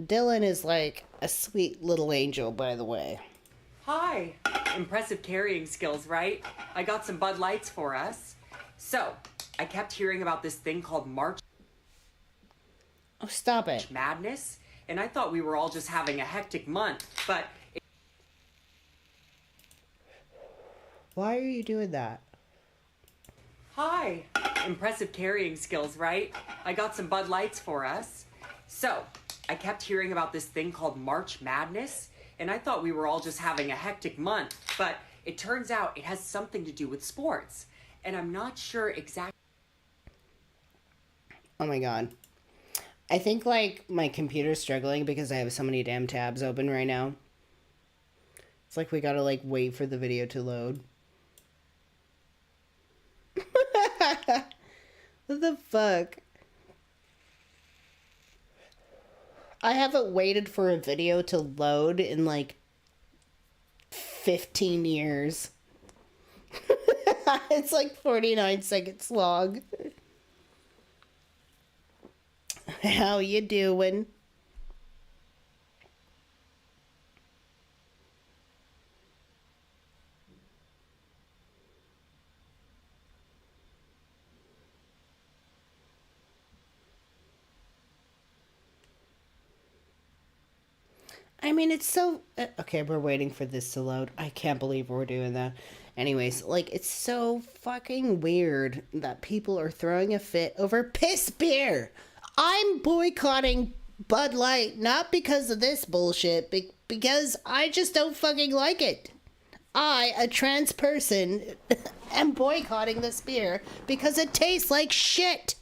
Dylan is like a sweet little angel, by the way. Hi. Impressive carrying skills, right? I got some Bud Lights for us. So, I kept hearing about this thing called March Oh, stop it. Madness, and I thought we were all just having a hectic month, but... Why are you doing that? Hi. Impressive carrying skills, right? I got some Bud Lights for us. So, I kept hearing about this thing called March Madness, and I thought we were all just having a hectic month, but it turns out it has something to do with sports, and I'm not sure exactly. Oh my god. I think, like, my computer's struggling because I have so many damn tabs open right now. It's like we gotta, like, wait for the video to load. What the fuck? I haven't waited for a video to load in like 15 years. It's like 49 seconds long. How you doing? I mean, it's so... okay, we're waiting for this to load. I can't believe we're doing that. Anyways, like, it's so fucking weird that people are throwing a fit over piss beer. I'm boycotting Bud Light, not because of this bullshit, because I just don't fucking like it. I, a trans person, am boycotting this beer because it tastes like shit.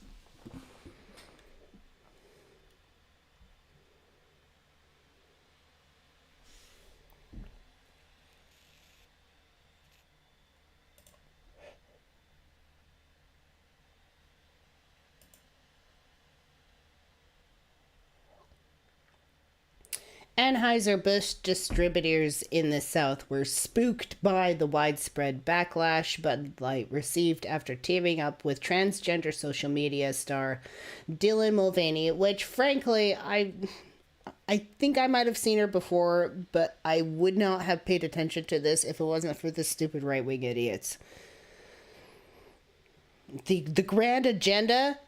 Anheuser-Busch distributors in the South were spooked by the widespread backlash Bud Light received after teaming up with transgender social media star Dylan Mulvaney, which, frankly, I think I might have seen her before, but I would not have paid attention to this if it wasn't for the stupid right-wing idiots. The grand agenda...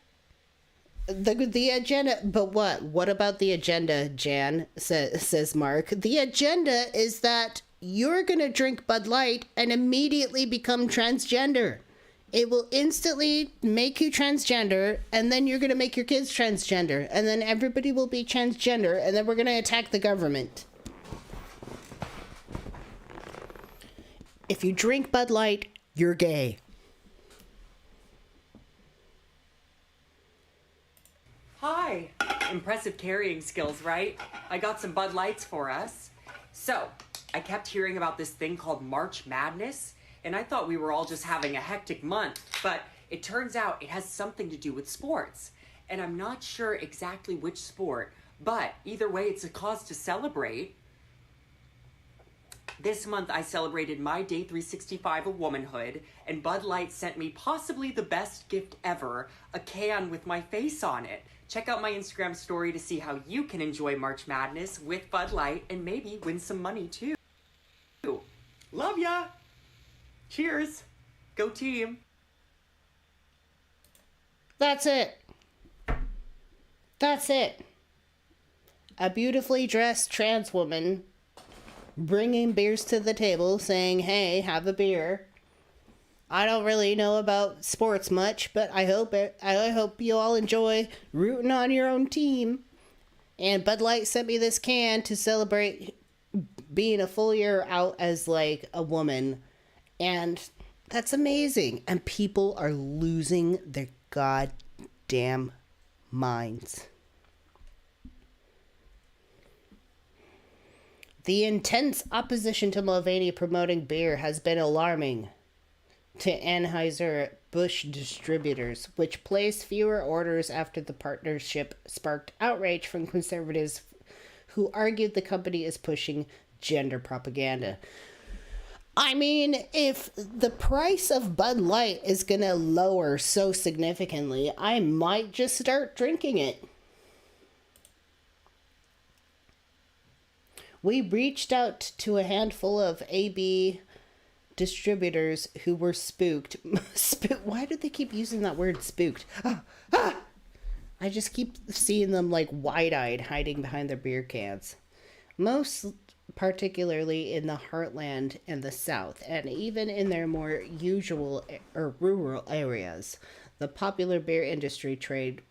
The agenda, but what? What about the agenda, Jan, says Mark. The agenda is that you're going to drink Bud Light and immediately become transgender. It will instantly make you transgender, and then you're going to make your kids transgender, and then everybody will be transgender, and then we're going to attack the government. If you drink Bud Light, you're gay. Hi. Impressive carrying skills, right? I got some Bud Lights for us. So, I kept hearing about this thing called March Madness, and I thought we were all just having a hectic month, but it turns out it has something to do with sports. And I'm not sure exactly which sport, but either way, it's a cause to celebrate. This month, I celebrated my day 365 of womanhood, and Bud Light sent me possibly the best gift ever, a can with my face on it. Check out my Instagram story to see how you can enjoy March Madness with Bud Light and maybe win some money too. Love ya! Cheers! Go team! That's it. That's it. A beautifully dressed trans woman bringing beers to the table saying, hey, have a beer. I don't really know about sports much, but I hope you all enjoy rooting on your own team. And Bud Light sent me this can to celebrate being a full year out as like a woman. And that's amazing. And people are losing their goddamn minds. The intense opposition to Mulvaney promoting beer has been alarming to Anheuser-Busch distributors, which placed fewer orders after the partnership sparked outrage from conservatives who argued the company is pushing gender propaganda. I mean, if the price of Bud Light is going to lower so significantly, I might just start drinking it. We reached out to a handful of AB distributors who were spooked. Why do they keep using that word, spooked? I just keep seeing them like wide-eyed hiding behind their beer cans. Most particularly in the heartland and the south, and even in their more usual or rural areas. The Popular Beer Industry Trade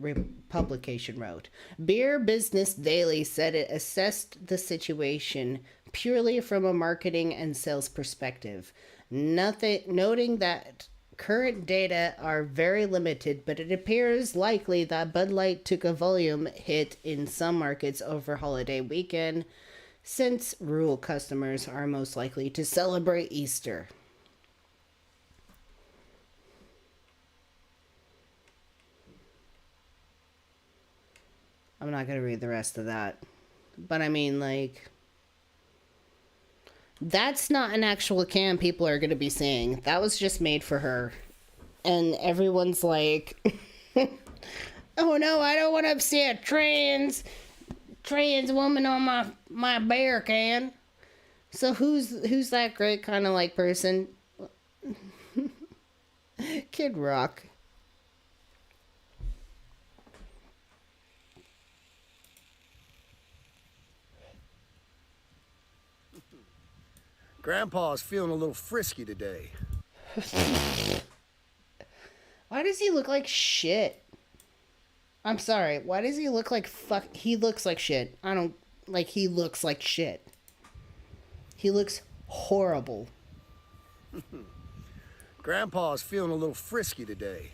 publication wrote, Beer Business Daily said it assessed the situation purely from a marketing and sales perspective, noting that current data are very limited, but it appears likely that Bud Light took a volume hit in some markets over holiday weekend, since rural customers are most likely to celebrate Easter. I'm not going to read the rest of that. But I mean, like, that's not an actual can people are going to be saying. That was just made for her. And everyone's like, oh no, I don't want to see a trans woman on my beer can. So who's that great kind of like person? Kid Rock. Grandpa's feeling a little frisky today. Why does he look like shit? I'm sorry. Why does he look like fuck? He looks like shit. I don't like. He looks like shit. He looks horrible. Grandpa's feeling a little frisky today.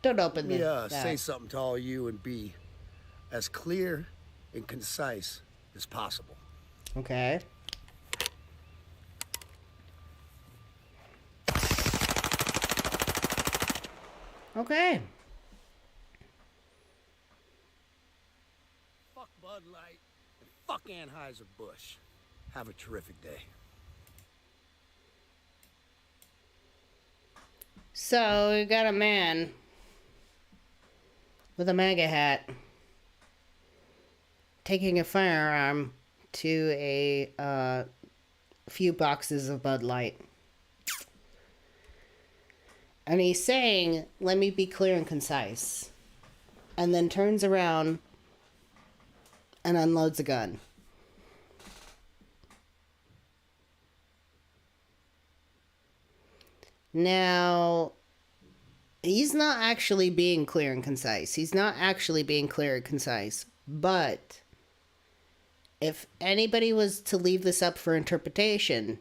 Don't open this. Let me say something to all you and be as clear and concise as possible. Okay. Okay. Fuck Bud Light and fuck Anheuser-Busch. Have a terrific day. So we got a man with a MAGA hat taking a firearm to a few boxes of Bud Light. And he's saying, let me be clear and concise. And then turns around and unloads a gun. Now, He's not actually being clear and concise. He's not actually being clear and concise. But if anybody was to leave this up for interpretation,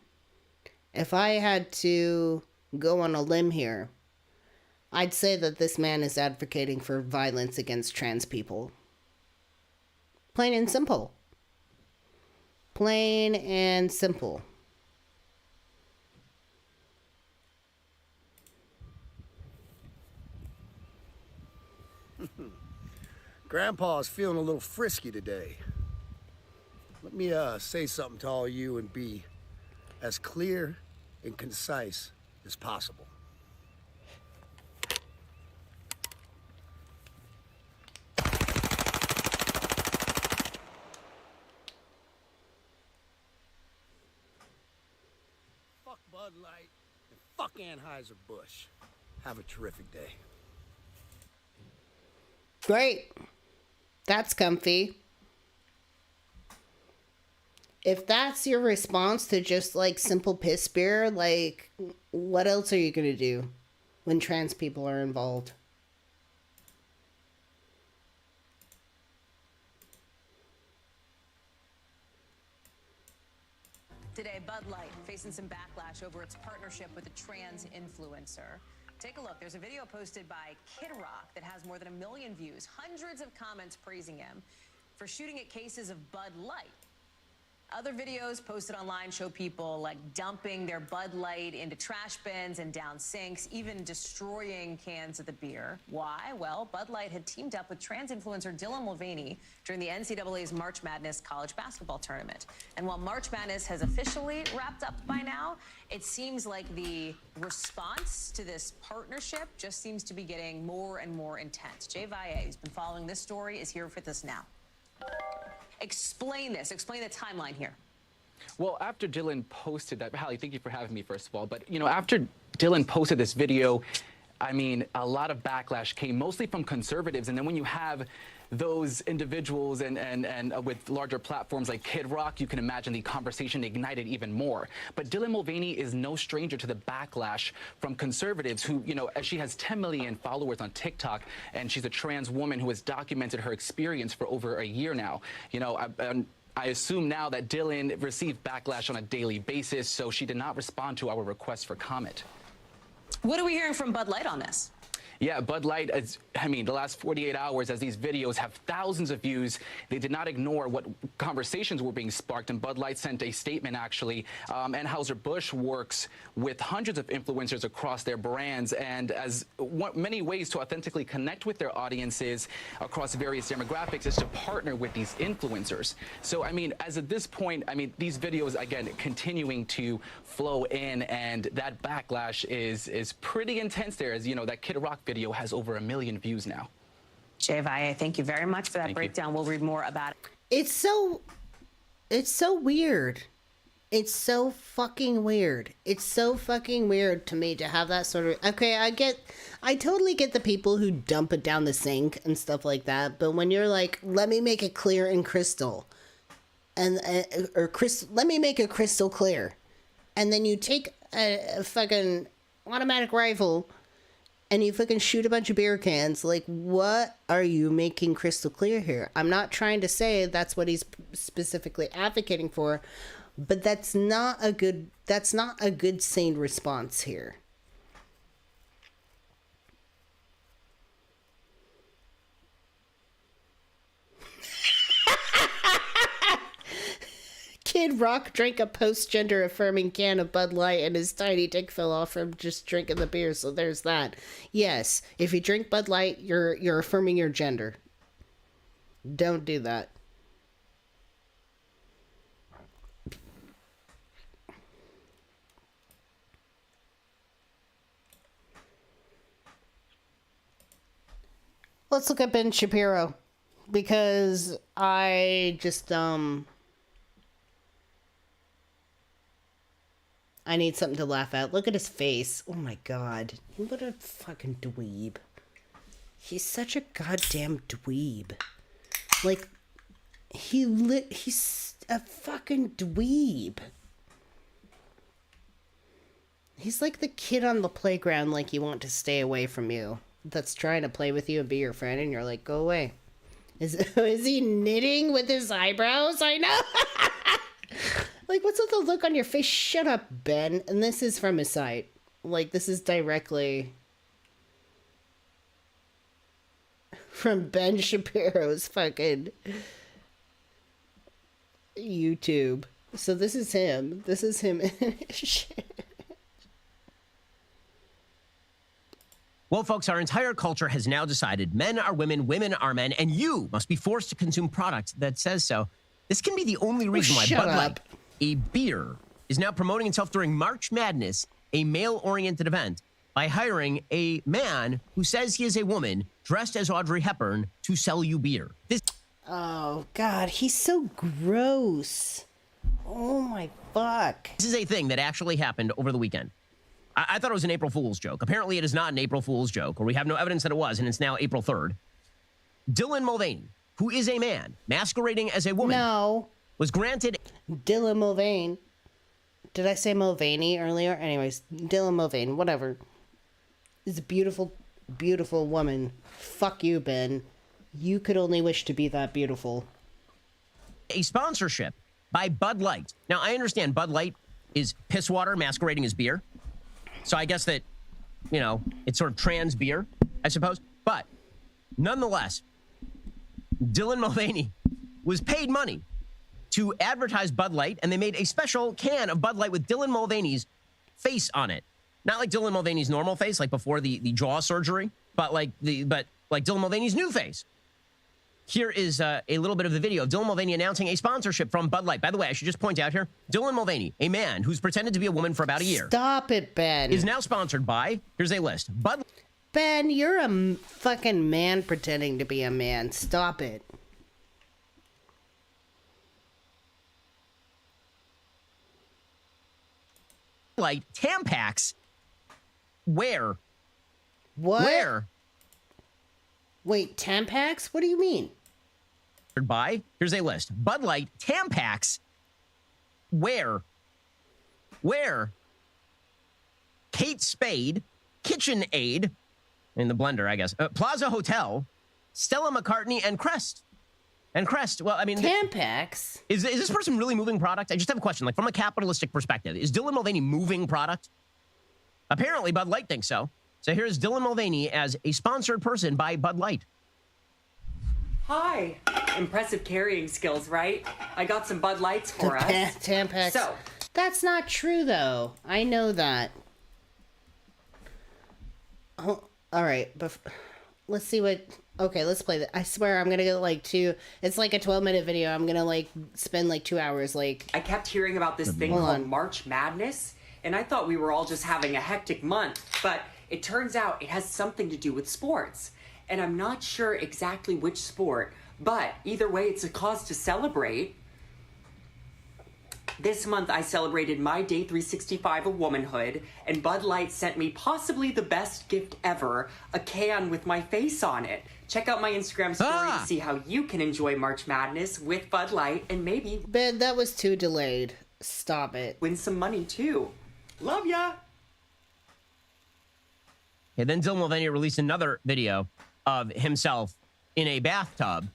if I had to go on a limb here, I'd say that this man is advocating for violence against trans people. Plain and simple. Plain and simple. Grandpa's feeling a little frisky today. Let me say something to all you and be as clear and concise as possible. Fuck Bud Light and fuck Anheuser-Busch. Have a terrific day. Great. That's comfy. If that's your response to just like simple piss beer, like what else are you going to do when trans people are involved? Today, Bud Light facing some backlash over its partnership with a trans influencer. Take a look. There's a video posted by Kid Rock that has more than 1 million views, hundreds of comments praising him for shooting at cases of Bud Light. Other videos posted online show people like dumping their Bud Light into trash bins and down sinks, even destroying cans of the beer. Why? Well, Bud Light had teamed up with trans influencer Dylan Mulvaney during the NCAA's March Madness college basketball tournament. And while March Madness has officially wrapped up by now, it seems like the response to this partnership just seems to be getting more and more intense. Jay Valle, who's been following this story, is here with us now. Explain this. Explain the timeline here. Well, after Dylan posted that, Hallie, thank you for having me, first of all. But, you know, after Dylan posted this video, I mean, a lot of backlash came mostly from conservatives. And then when you have those individuals and with larger platforms like Kid Rock, you can imagine the conversation ignited even more. But Dylan Mulvaney is no stranger to the backlash from conservatives who, you know, she has 10 million followers on TikTok, and she's a trans woman who has documented her experience for over a year now. You know, I assume now that Dylan received backlash on a daily basis, so she did not respond to our request for comment. What are we hearing from Bud Light on this? Yeah, Bud Light, I mean, the last 48 hours, as these videos have thousands of views, they did not ignore what conversations were being sparked, and Bud Light sent a statement, actually. Anheuser-Busch works with hundreds of influencers across their brands, and as many ways to authentically connect with their audiences across various demographics is to partner with these influencers. So, I mean, as of this point, I mean, these videos, again, continuing to flow in, and that backlash is pretty intense there, as, you know, that Kid Rock video has over 1 million views now. Jay Valle, thank you very much for that breakdown. We'll read more about it. It's so weird. It's so fucking weird. It's so fucking weird to me to have that sort of... Okay, I totally get the people who dump it down the sink and stuff like that, but when you're like, let me make it clear and crystal, let me make it crystal clear, and then you take a fucking automatic rifle and you fucking shoot a bunch of beer cans, like, what are you making crystal clear here? I'm not trying to say that's what he's specifically advocating for, but that's not a good sane response here. Kid Rock drank a post-gender affirming can of Bud Light and his tiny dick fell off from just drinking the beer, so there's that. Yes, if you drink Bud Light, you're affirming your gender. Don't do that. Let's look at Ben Shapiro, because I just I need something to laugh at. Look at his face. Oh my god. What a fucking dweeb. He's such a goddamn dweeb. Like, he's a fucking dweeb. He's like the kid on the playground, like you want to stay away from you. That's trying to play with you and be your friend, and you're like, go away. Is he knitting with his eyebrows? I know. Like, what's with the look on your face? Shut up, Ben. And this is from his site. Like, this is directly from Ben Shapiro's fucking YouTube. So this is him. This is him. Well, folks, our entire culture has now decided men are women, women are men, and you must be forced to consume product that says so. This can be the only reason why shut Bud up. Light, a beer, is now promoting itself during March Madness, a male-oriented event, by hiring a man who says he is a woman dressed as Audrey Hepburn to sell you beer. This Oh, God. He's so gross. Oh, my fuck. is a thing that actually happened over the weekend. I thought it was an April Fool's joke. Apparently, it is not an April Fool's joke, or we have no evidence that it was, and it's now April 3rd. Dylan Mulvaney, who is a man masquerading as a woman, No. was granted Dylan Mulvaney. Did I say Mulvaney earlier? Anyways, Dylan Mulvaney, whatever. Is a beautiful, beautiful woman. Fuck you, Ben. You could only wish to be that beautiful. a sponsorship by Bud Light. Now, I understand Bud Light is piss water masquerading as beer. So I guess that, you know, it's sort of trans beer, I suppose. But nonetheless, Dylan Mulvaney was paid money to advertise Bud Light, and they made a special can of Bud Light with Dylan Mulvaney's face on it. Not like Dylan Mulvaney's normal face, like before the jaw surgery, but like Dylan Mulvaney's new face. Here is a little bit of the video of Dylan Mulvaney announcing a sponsorship from Bud Light. By the way, I should just point out here, Dylan Mulvaney, a man who's pretended to be a woman for about a year, Stop it, Ben. is now sponsored by, here's a list, Bud Ben, you're a fucking man pretending to be a man. Stop it. Light Tampax. Where? What? Where? Wait, Tampax? What do you mean? By, here's a list, Bud Light Tampax. Where? Kate Spade, KitchenAid, in the blender, I guess. Plaza Hotel, Stella McCartney, and Crest. And Crest, well, I mean... Tampax? Is this person really moving product? I just have a question. Like, from a capitalistic perspective, is Dylan Mulvaney moving product? Apparently, Bud Light thinks so. So here's Dylan Mulvaney as a sponsored person by Bud Light. Hi. Impressive carrying skills, right? I got some Bud Lights for us. Tampax. So, That's not true, though. I know that. Oh, all right, but let's see what... Okay, let's play that. I swear I'm gonna get like it's like a 12-minute video. I'm gonna like spend like 2 hours like... I kept hearing about this thing Hold called on. March Madness, and I thought we were all just having a hectic month, but it turns out it has something to do with sports. And I'm not sure exactly which sport, but either way, it's a cause to celebrate. This month, I celebrated my day 365 of womanhood, and Bud Light sent me possibly the best gift ever, a can with my face on it. Check out my Instagram story to see how you can enjoy March Madness with Bud Light and maybe Ben, that was too delayed. Stop it. win some money too. Love ya! And then Dylan Mulvaney released another video of himself in a bathtub,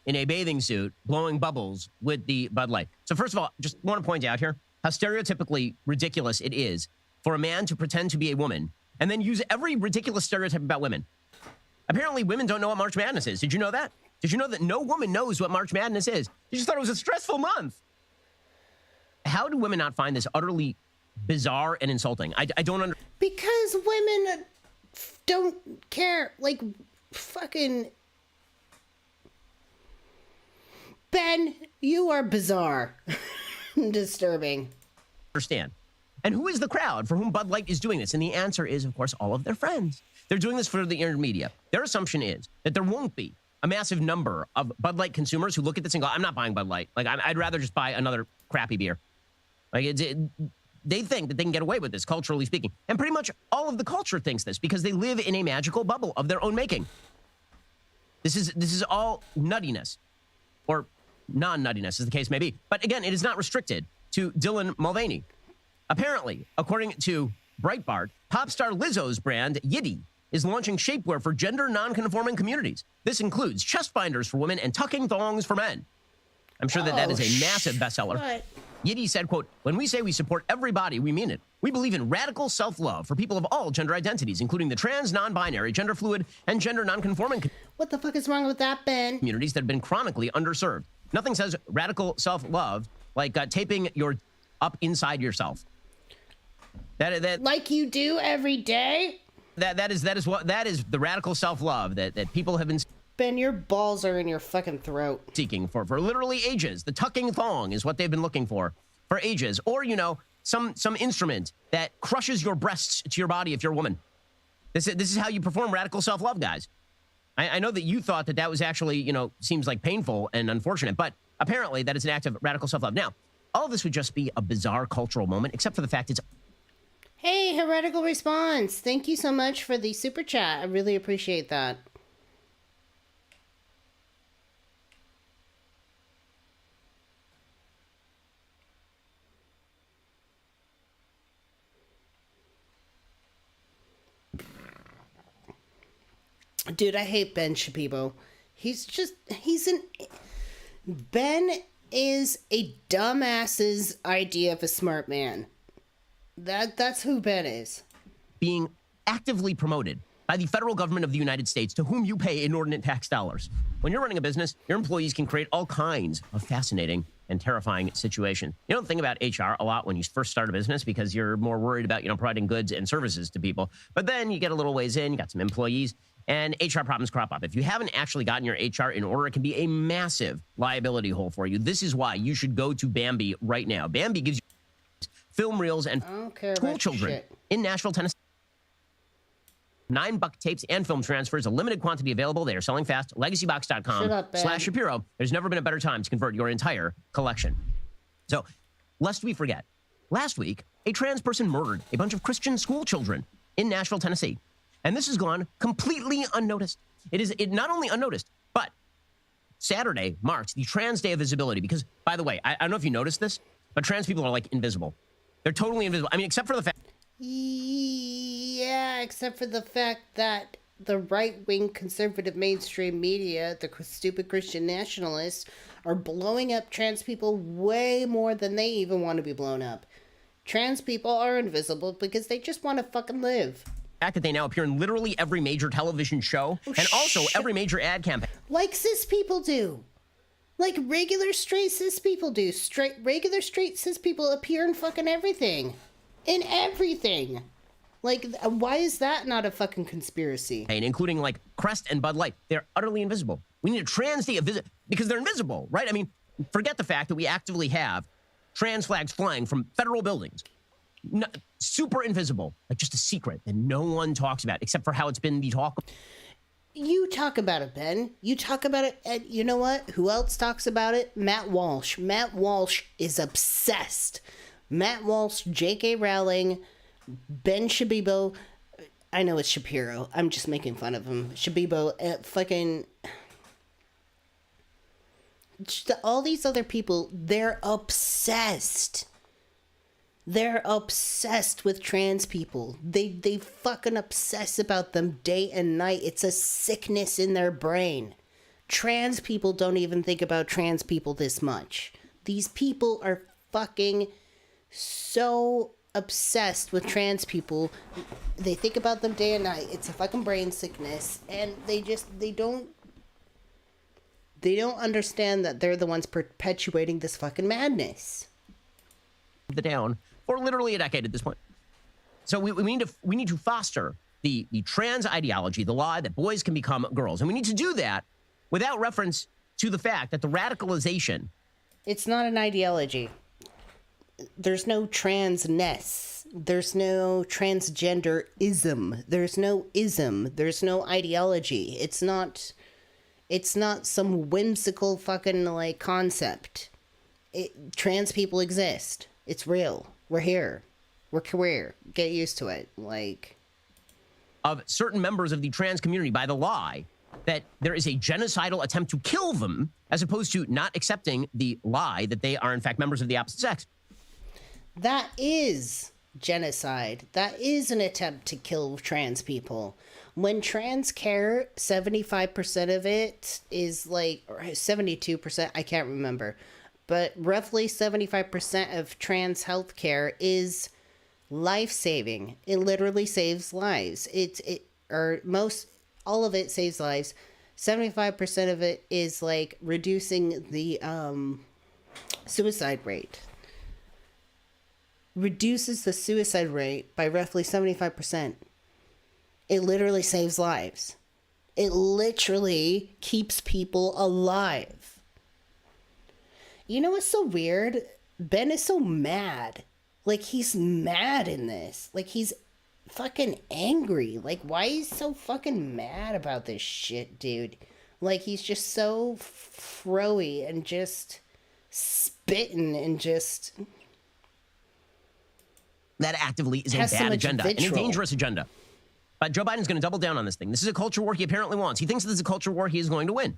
in a bathing suit, blowing bubbles with the Bud Light. So first of all, just want to point out here how stereotypically ridiculous it is for a man to pretend to be a woman and then use every ridiculous stereotype about women. Apparently, women don't know what March Madness is. Did you know that? Did you know that no woman knows what March Madness is? You just thought it was a stressful month. How do women not find this utterly bizarre and insulting? I don't understand. Because women don't care. Like, fucking... Ben, you are bizarre. Disturbing. And who is the crowd for whom Bud Light is doing this? And the answer is, of course, all of their friends. They're doing this for the intermedia. Their assumption is that there won't be a massive number of Bud Light consumers who look at this and go, I'm not buying Bud Light. Like, I'd rather just buy another crappy beer. Like, they think that they can get away with this, culturally speaking. And pretty much all of the culture thinks this because they live in a magical bubble of their own making. This is all nuttiness. Or non-nuttiness, as the case may be. But again, it is not restricted to Dylan Mulvaney. Apparently, according to Breitbart, pop star Lizzo's brand, Yiddy, is launching shapewear for gender non-conforming communities. This includes chest binders for women and tucking thongs for men. I'm sure that is a massive bestseller. What? Yiddy said, quote, "When we say we support everybody, we mean it. We believe in radical self-love for people of all gender identities, including the trans, non-binary, gender fluid, and gender non-conforming What the fuck is wrong with that, Ben? communities that have been chronically underserved. Nothing says radical self-love like taping your up inside yourself. That Like you do every day? that is the radical self-love that people have been Ben, your balls are in your fucking throat. seeking for literally ages. The tucking thong is what they've been looking for ages. Or, you know, some instrument that crushes your breasts to your body if you're a woman. This is how you perform radical self-love, guys. I know that you thought that was actually, you know, seems like painful and unfortunate, but apparently that is an act of radical self-love. Now, all of this would just be a bizarre cultural moment, except for the fact it's... Hey, Heretical Response. Thank you so much for the super chat. I really appreciate that. Dude, I hate Ben Shapibo. Ben is a dumbass's idea of a smart man. That's who Ben is. being actively promoted by the federal government of the United States, to whom you pay inordinate tax dollars. When you're running a business, your employees can create all kinds of fascinating and terrifying situations. You don't think about HR a lot when you first start a business because you're more worried about, providing goods and services to people. But then you get a little ways in, you got some employees, and HR problems crop up. If you haven't actually gotten your HR in order, it can be a massive liability hole for you. This is why you should go to Bambi right now. Bambi gives you film reels and school children in Nashville, Tennessee. $9 tapes and film transfers, a limited quantity available. They are selling fast. Legacybox.com/Shapiro. There's never been a better time to convert your entire collection. So, lest we forget, last week, a trans person murdered a bunch of Christian school children in Nashville, Tennessee. And this has gone completely unnoticed. It not only unnoticed, but Saturday marks the Trans Day of Visibility. Because, by the way, I don't know if you noticed this, but trans people are, invisible. They're totally invisible. I mean, except for the fact... Yeah, except for the fact that the right-wing conservative mainstream media, the stupid Christian nationalists, are blowing up trans people way more than they even want to be blown up. Trans people are invisible because they just want to fucking live. The fact that they now appear in literally every major television show and also every major ad campaign. Like cis people do. Like regular straight cis people do. Regular straight cis people appear in fucking everything. In everything. Why is that not a fucking conspiracy? Including, Crest and Bud Light. They're utterly invisible. We need a Trans Day of because they're invisible, right? I mean, forget the fact that we actively have trans flags flying from federal buildings. No, super invisible. Just a secret that no one talks about, except for how it's been the talk. You talk about it, Ben. You talk about it, and you know what? Who else talks about it? Matt Walsh. Matt Walsh is obsessed. Matt Walsh, J.K. Rowling, Ben Shabibo. I know it's Shapiro. I'm just making fun of him. Shabibo, all these other people, they're obsessed. They're obsessed with trans people. They fucking obsess about them day and night. It's a sickness in their brain. Trans people don't even think about trans people this much. These people are fucking so obsessed with trans people. They think about them day and night. It's a fucking brain sickness, and they don't understand that they're the ones perpetuating this fucking madness. Down for literally a decade at this point. So we need to foster the trans ideology, the lie that boys can become girls, and we need to do that without reference to the fact that the radicalization. It's not an ideology. There's no transness. There's no transgenderism. There's no ism. There's no ideology. It's not some whimsical fucking concept. Trans people exist. It's real. We're here. We're queer. Get used to it. Of certain members of the trans community by the lie that there is a genocidal attempt to kill them, as opposed to not accepting the lie that they are in fact members of the opposite sex. That is genocide. That is an attempt to kill trans people. When trans care, 75% of it is like, or 72%, I can't remember. But roughly 75% of trans healthcare is life-saving. It literally saves lives. All of it saves lives. 75% of it is like reducing the suicide rate. Reduces the suicide rate by roughly 75%. It literally saves lives. It literally keeps people alive. You know what's so weird? Ben is so mad. Like, he's mad in this. Like, he's fucking angry. Like, why is he so fucking mad about this shit, dude? Like, he's just so froey and just spitting and just... That actively is a bad agenda, and a dangerous agenda. But Joe Biden's going to double down on this thing. This is a culture war he apparently wants. He thinks this is a culture war he is going to win.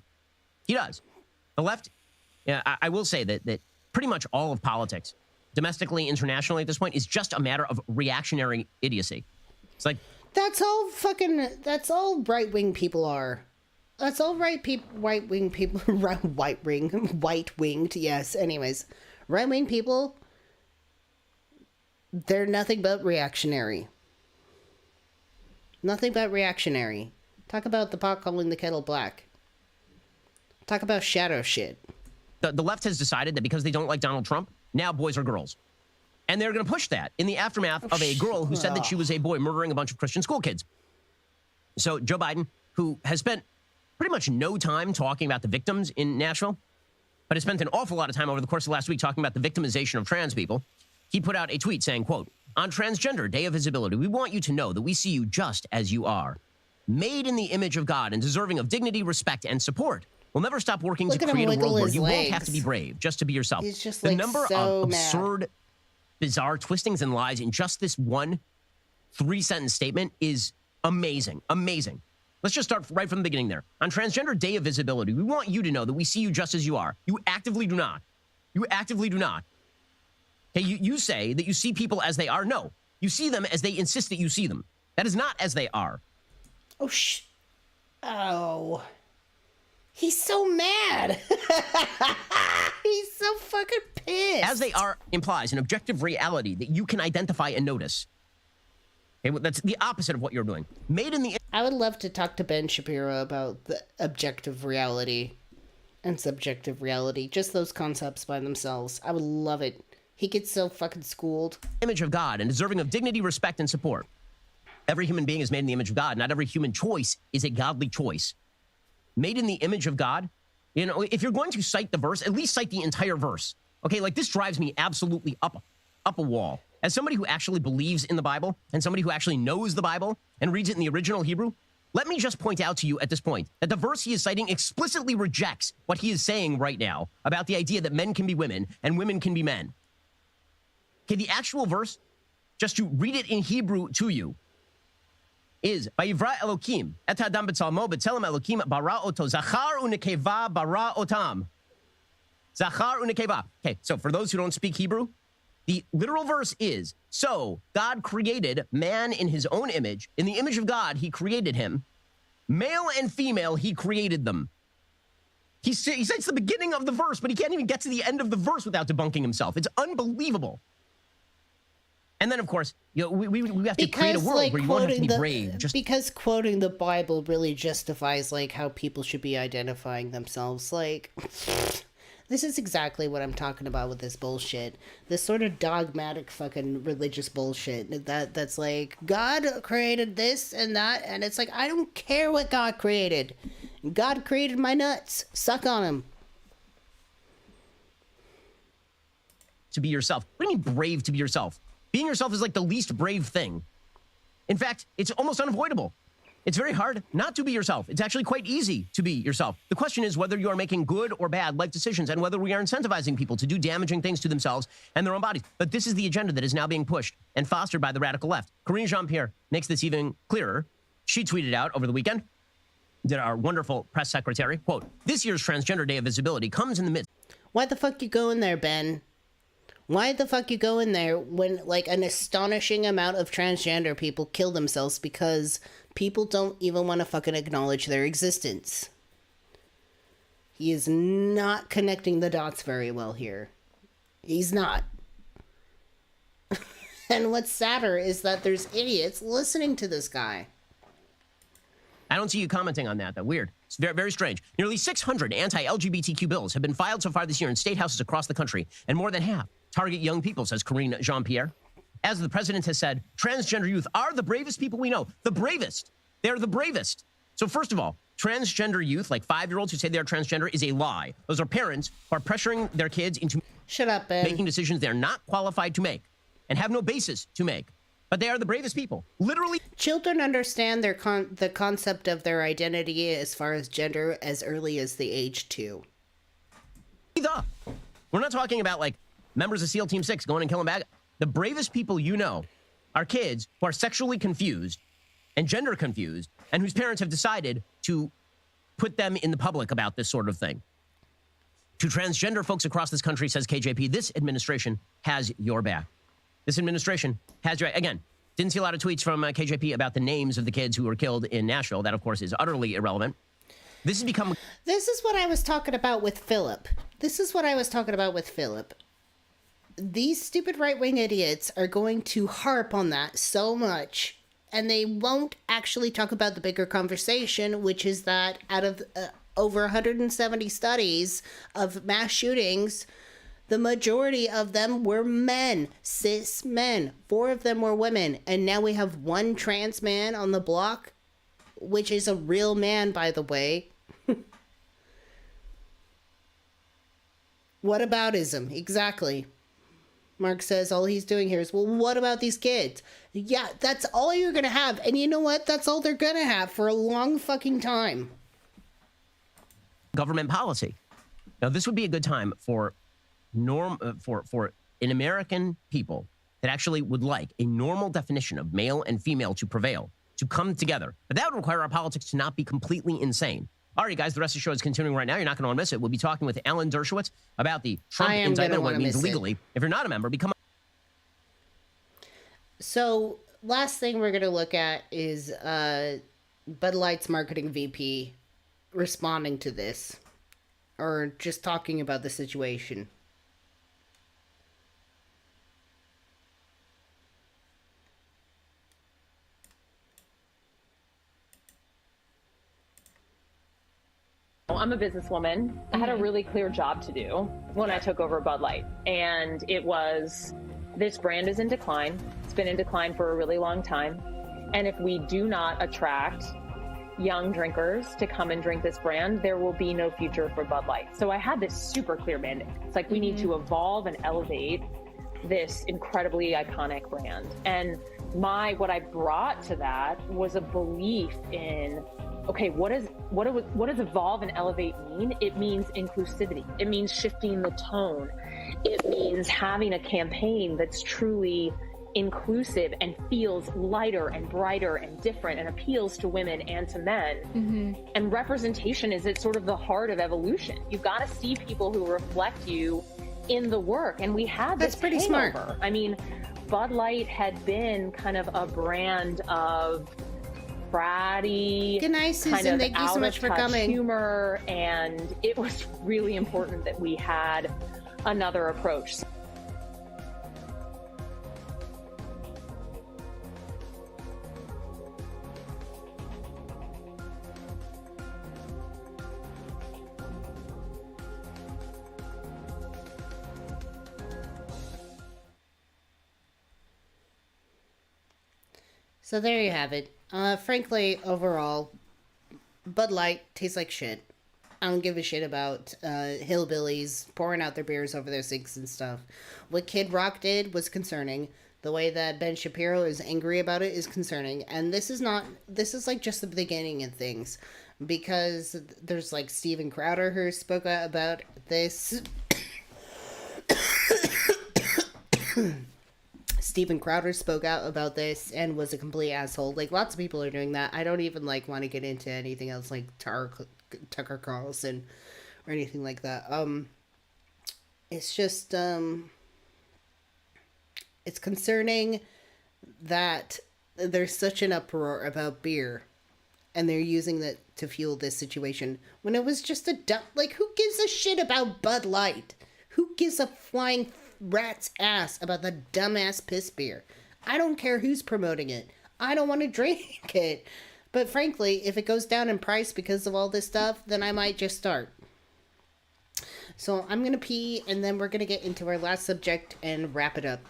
He does. The left, I will say that pretty much all of politics, domestically, internationally at this point, is just a matter of reactionary idiocy. It's like... That's all right-wing people are. That's all right-wing people, white-winged, yes, anyways. Right-wing people, they're nothing but reactionary. Nothing but reactionary. Talk about the pot calling the kettle black. Talk about shadow shit. The left has decided that because they don't like Donald Trump, now boys are girls. And they're going to push that in the aftermath of a girl who said that she was a boy murdering a bunch of Christian school kids. So Joe Biden, who has spent pretty much no time talking about the victims in Nashville, but has spent an awful lot of time over the course of last week talking about the victimization of trans people, he put out a tweet saying, quote, "On Transgender Day of Visibility, we want you to know that we see you just as you are. Made in the image of God and deserving of dignity, respect, and support. We'll never stop working to create a world where you won't have to be brave, just to be yourself." He's just, the like, number so of mad. absurd, bizarre twistings and lies in just this one 3-sentence statement is amazing. Amazing. Let's just start right from the beginning there. On Transgender Day of Visibility, we want you to know that we see you just as you are. You actively do not. You actively do not. Okay, you say that you see people as they are. No, you see them as they insist that you see them. That is not as they are. Oh. He's so mad. He's so fucking pissed. As they are implies an objective reality that you can identify and notice. Okay, well, that's the opposite of what you're doing. Made in the... I would love to talk to Ben Shapiro about the objective reality and subjective reality. Just those concepts by themselves. I would love it. He gets so fucking schooled. Image of God and deserving of dignity, respect, and support. Every human being is made in the image of God. Not every human choice is a godly choice. Made in the image of God. You know, if you're going to cite the verse, at least cite the entire verse. Okay, like this drives me absolutely up a wall. As somebody who actually believes in the Bible and somebody who actually knows the Bible and reads it in the original Hebrew, let me just point out to you at this point that the verse he is citing explicitly rejects what he is saying right now about the idea that men can be women and women can be men. Okay, the actual verse, just to read it in Hebrew to you, is Vayivra Elokim et Adam b'tzalmo b'tzelem Elokim bara oto zachar unekeva bara otam. Zachar unekeva. Okay, so for those who don't speak Hebrew, the literal verse is, so God created man in his own image. In the image of God, he created him. Male and female, he created them. He cites the beginning of the verse, but he can't even get to the end of the verse without debunking himself. It's unbelievable. And then, of course, you know, we have to create a world where you won't have to be brave. Because quoting the Bible really justifies, like, how people should be identifying themselves. Like, this is exactly what I'm talking about with this bullshit. This sort of dogmatic fucking religious bullshit. That's like, God created this and that, and it's like, I don't care what God created. God created my nuts. Suck on him. To be yourself. What do you mean brave to be yourself? Being yourself is like the least brave thing. In fact, it's almost unavoidable. It's very hard not to be yourself. It's actually quite easy to be yourself. The question is whether you are making good or bad life decisions and whether we are incentivizing people to do damaging things to themselves and their own bodies. But this is the agenda that is now being pushed and fostered by the radical left. Karine Jean-Pierre makes this even clearer. She tweeted out over the weekend, did our wonderful press secretary, quote, "This year's Transgender Day of Visibility comes in the midst..." Why the fuck you going there, Ben? Why the fuck you go in there when, like, an astonishing amount of transgender people kill themselves because people don't even want to fucking acknowledge their existence? He is not connecting the dots very well here. He's not. And what's sadder is that there's idiots listening to this guy. I don't see you commenting on that, though. Weird. It's very, very strange. Nearly 600 anti-LGBTQ bills have been filed so far this year in state houses across the country, and more than half target young people, says Karine Jean-Pierre. As the president has said, transgender youth are the bravest people we know. The bravest. They're the bravest. So first of all, transgender youth, like 5-year-olds who say they're transgender, is a lie. Those are parents who are pressuring their kids into Shut up, Ben. making decisions they're not qualified to make and have no basis to make. But they are the bravest people. Literally. Children understand the concept of their identity as far as gender as early as the age 2. We're not talking about, like, members of SEAL Team 6 going and killing bad guys. The bravest people you know are kids who are sexually confused and gender confused and whose parents have decided to put them in the public about this sort of thing. To transgender folks across this country, says KJP, this administration has your back. This administration has your... Again, didn't see a lot of tweets from KJP about the names of the kids who were killed in Nashville. That, of course, is utterly irrelevant. This has become... This is what I was talking about with Philip. These stupid right-wing idiots are going to harp on that so much, and they won't actually talk about the bigger conversation, which is that out of over 170 studies of mass shootings, the majority of them were men, cis men. 4 of them were women, and now we have 1 trans man on the block, which is a real man, by the way. Whataboutism, exactly. Mark says all he's doing here is, well, what about these kids? Yeah, that's all you're going to have. And you know what? That's all they're going to have for a long fucking time. Government policy. Now, this would be a good time for for an American people that actually would like a normal definition of male and female to prevail, to come together. But that would require our politics to not be completely insane. All right, guys, the rest of the show is continuing right now. You're not going to want to miss it. We'll be talking with Alan Dershowitz about the Trump indictment, what it means legally. If you're not a member, become a... So, last thing we're going to look at is Bud Light's marketing VP responding to this, or just talking about the situation. I'm a businesswoman. I had a really clear job to do when I took over Bud Light. And it was, this brand is in decline. It's been in decline for a really long time. And if we do not attract young drinkers to come and drink this brand, there will be no future for Bud Light. So I had this super clear mandate. It's like, we need to evolve and elevate this incredibly iconic brand. And what I brought to that was a belief in, okay, what does evolve and elevate mean? It means inclusivity. It means shifting the tone. It means having a campaign that's truly inclusive and feels lighter and brighter and different and appeals to women and to men. Mm-hmm. And representation is at sort of the heart of evolution. You've got to see people who reflect you in the work. And we had this. That's pretty hangover. smart. I mean, Bud Light had been kind of a brand of bratty, good night, Susan. kind of thank you so much for coming. Humor, and it was really important that we had another approach. So there you have it. Frankly, overall, Bud Light tastes like shit. I don't give a shit about hillbillies pouring out their beers over their sinks and stuff. What Kid Rock did was concerning. The way that Ben Shapiro is angry about it is concerning. And this is like just the beginning of things. Because there's like Steven Crowder who spoke out about this. Steven Crowder spoke out about this and was a complete asshole. Like, lots of people are doing that. I don't even, like, want to get into anything else like Tucker Carlson or anything like that. It's just, It's concerning that there's such an uproar about beer and they're using that to fuel this situation when it was just a dumb, like, who gives a shit about Bud Light? Who gives a flying rat's ass about the dumbass piss beer? I don't care who's promoting it. I don't want to drink it. But frankly, if it goes down in price because of all this stuff, then I might just start. So I'm going to pee, and then we're going to get into our last subject and wrap it up.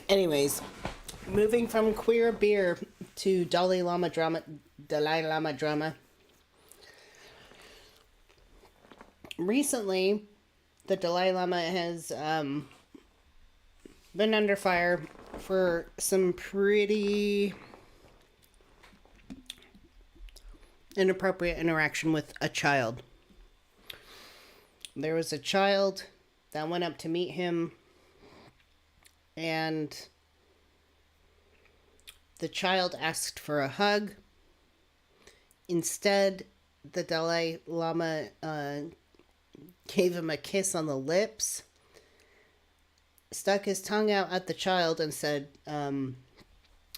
Anyways, moving from queer beer to Dalai Lama drama. Recently, the Dalai Lama has been under fire for some pretty inappropriate interaction with a child. There was a child that went up to meet him, and the child asked for a hug. Instead, the Dalai Lama gave him a kiss on the lips, stuck his tongue out at the child, and said,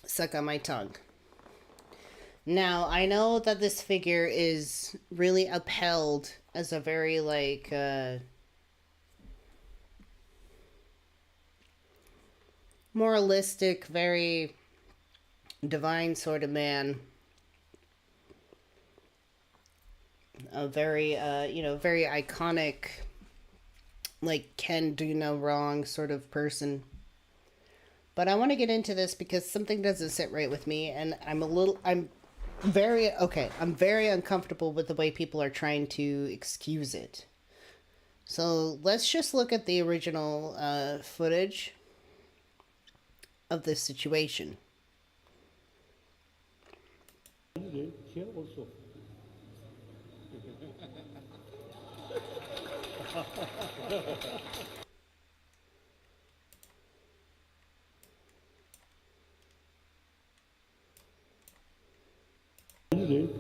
suck on my tongue. Now, I know that this figure is really upheld as a very, like, moralistic, very divine sort of man. A very, very iconic, like, can do no wrong sort of person. But I want to get into this because something doesn't sit right with me, and I'm very uncomfortable with the way people are trying to excuse it. So let's just look at the original footage of this situation. Here also.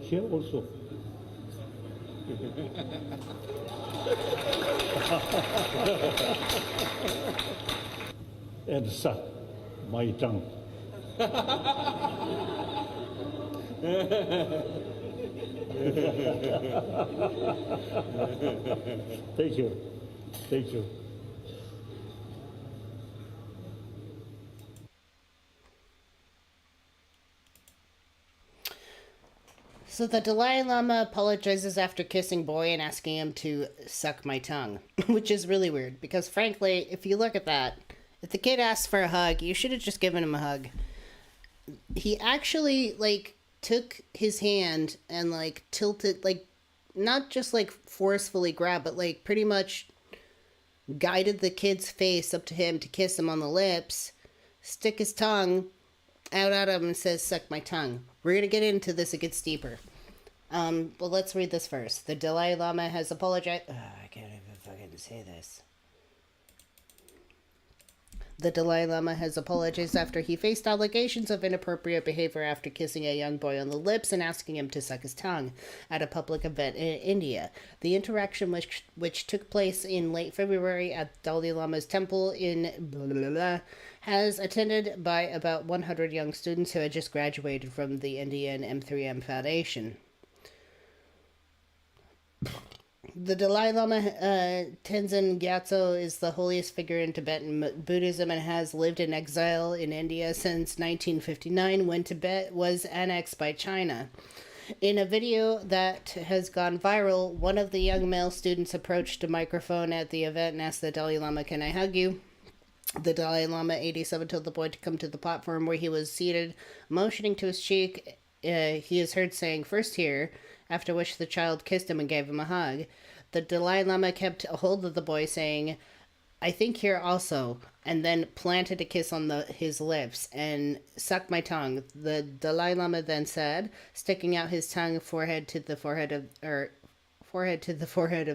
Here also. And suck my tongue. Thank you. Thank you. So the Dalai Lama apologizes after kissing boy and asking him to suck my tongue, which is really weird because frankly, if you look at that, if the kid asked for a hug, you should have just given him a hug. He actually like took his hand and like tilted, like not just like forcefully grabbed, but like pretty much guided the kid's face up to him to kiss him on the lips, stick his tongue out at him and says, suck my tongue. We're going to get into this. It gets deeper. Well, let's read this first. The Dalai Lama has apologized. I can't even fucking say this. The Dalai Lama has apologized after he faced allegations of inappropriate behavior after kissing a young boy on the lips and asking him to suck his tongue at a public event in India. The interaction, which took place in late February at Dalai Lama's temple in blah, blah, blah, has attended by about 100 young students who had just graduated from the Indian M3M Foundation. The Dalai Lama Tenzin Gyatso is the holiest figure in Tibetan Buddhism and has lived in exile in India since 1959 when Tibet was annexed by China. In a video that has gone viral, one of the young male students approached a microphone at the event and asked the Dalai Lama, "Can I hug you?" The Dalai Lama, 87, told the boy to come to the platform where he was seated, motioning to his cheek. He is heard saying, "First here," after which the child kissed him and gave him a hug. The Dalai Lama kept a hold of the boy, saying, "I think here also," and then planted a kiss on his lips and "suck my tongue." The Dalai Lama then said, sticking out his tongue forehead to the forehead of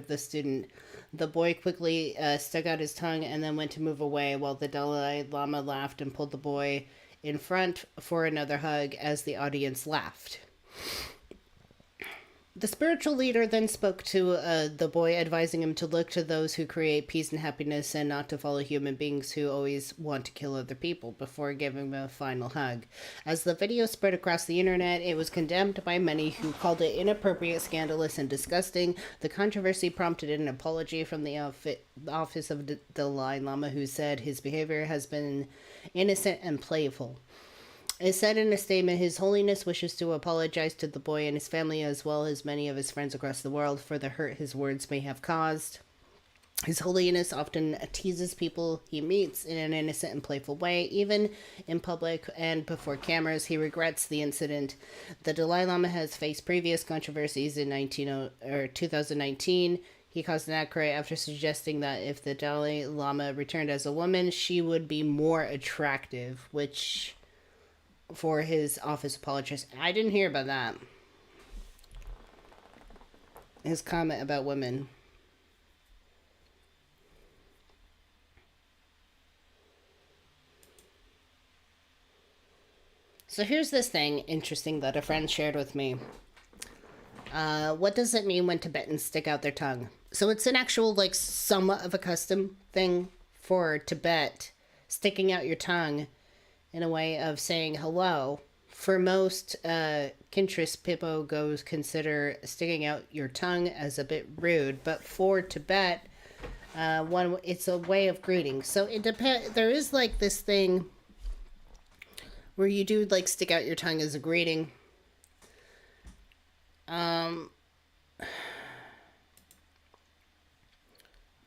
the student. The boy quickly stuck out his tongue and then went to move away while the Dalai Lama laughed and pulled the boy in front for another hug as the audience laughed. The spiritual leader then spoke to the boy, advising him to look to those who create peace and happiness and not to follow human beings who always want to kill other people, before giving him a final hug. As the video spread across the internet, it was condemned by many who called it inappropriate, scandalous, and disgusting. The controversy prompted an apology from the office of the Dalai Lama, who said his behavior has been innocent and playful. It said in a statement, His Holiness wishes to apologize to the boy and his family, as well as many of his friends across the world, for the hurt his words may have caused. His Holiness often teases people he meets in an innocent and playful way, even in public and before cameras. He regrets the incident. The Dalai Lama has faced previous controversies in 2019. He caused an outcry after suggesting that if the Dalai Lama returned as a woman, she would be more attractive, which for his office apologist. I didn't hear about that. His comment about women. So here's this thing interesting that a friend shared with me. What does it mean when Tibetans stick out their tongue? So it's an actual, like, somewhat of a custom thing for Tibet, sticking out your tongue in a way of saying hello. For most Kintris Pipogos consider sticking out your tongue as a bit rude, but for Tibet, it's a way of greeting. So it depends. There is like this thing where you do like stick out your tongue as a greeting. I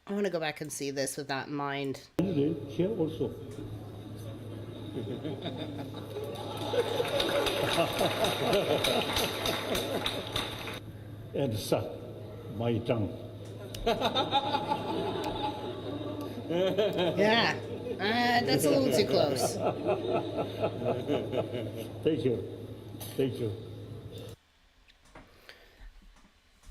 want to go back and see this with that in mind. Here also. And suck my tongue. Yeah, that's a little too close. Thank you. Thank you.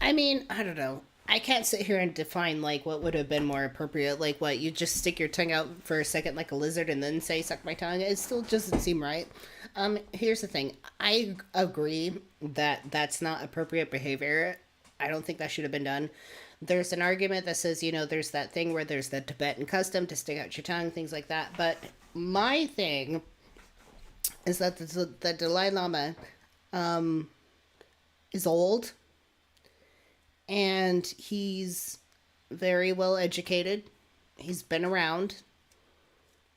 I mean, I don't know. I can't sit here and define, like, what would have been more appropriate. Like, what, you just stick your tongue out for a second like a lizard and then say, suck my tongue? It still doesn't seem right. Here's the thing. I agree that that's not appropriate behavior. I don't think that should have been done. There's an argument that says, you know, there's that thing where there's the Tibetan custom to stick out your tongue, things like that. But my thing is that the Dalai Lama is old. And he's very well educated. He's been around.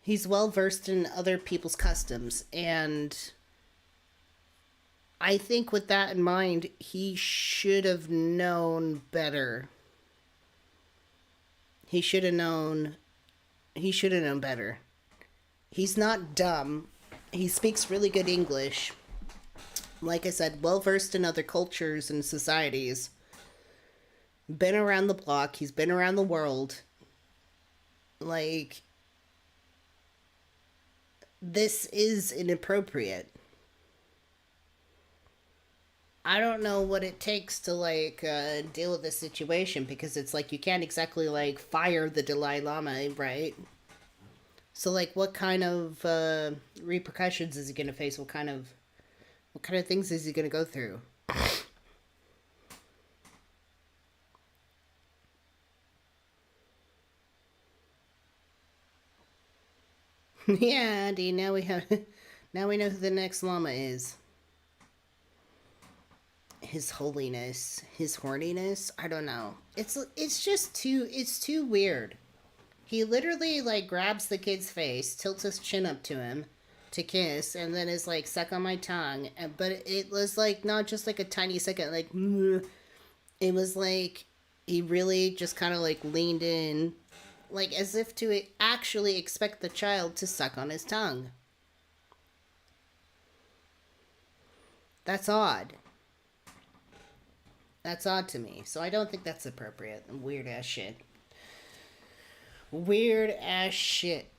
He's well versed in other people's customs. And I think with that in mind, he should have known better. He should have known better. He's not dumb. He speaks really good English. Like I said, well versed in other cultures and societies. Been around the block. He's been around the world. Like, this is inappropriate. I don't know what it takes to, like, deal with this situation, because it's like you can't exactly, like, fire the Dalai Lama, right? So, like, what kind of repercussions is he going to face? What kind of things is he going to go through? Yeah, Andy, now we know who the next Lama is. His holiness, his horniness, I don't know. It's too weird. He literally, like, grabs the kid's face, tilts his chin up to him to kiss, and then is like, suck on my tongue. But it was, like, not just, like, a tiny second, like, it was like, he really just kind of, like, leaned in, like, as if to actually expect the child to suck on his tongue. That's odd. That's odd to me. So I don't think that's appropriate. Weird ass shit. Weird ass shit.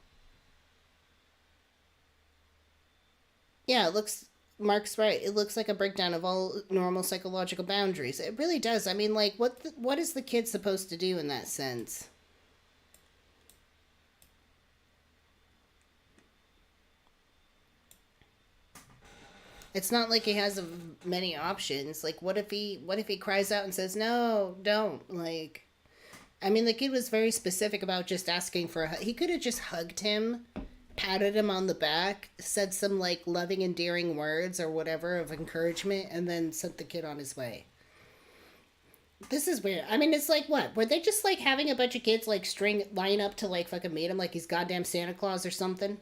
Yeah, it looks... Mark's right. It looks like a breakdown of all normal psychological boundaries. It really does. I mean, like, what is the kid supposed to do in that sense? It's not like he has many options. Like, what if he cries out and says, no, don't? Like, I mean, the kid was very specific about just asking for a hug. He could have just hugged him, patted him on the back, said some, like, loving, endearing words or whatever of encouragement, and then sent the kid on his way. This is weird. I mean, it's like, what? Were they just, like, having a bunch of kids, like, line up to, like, fucking meet him like he's goddamn Santa Claus or something?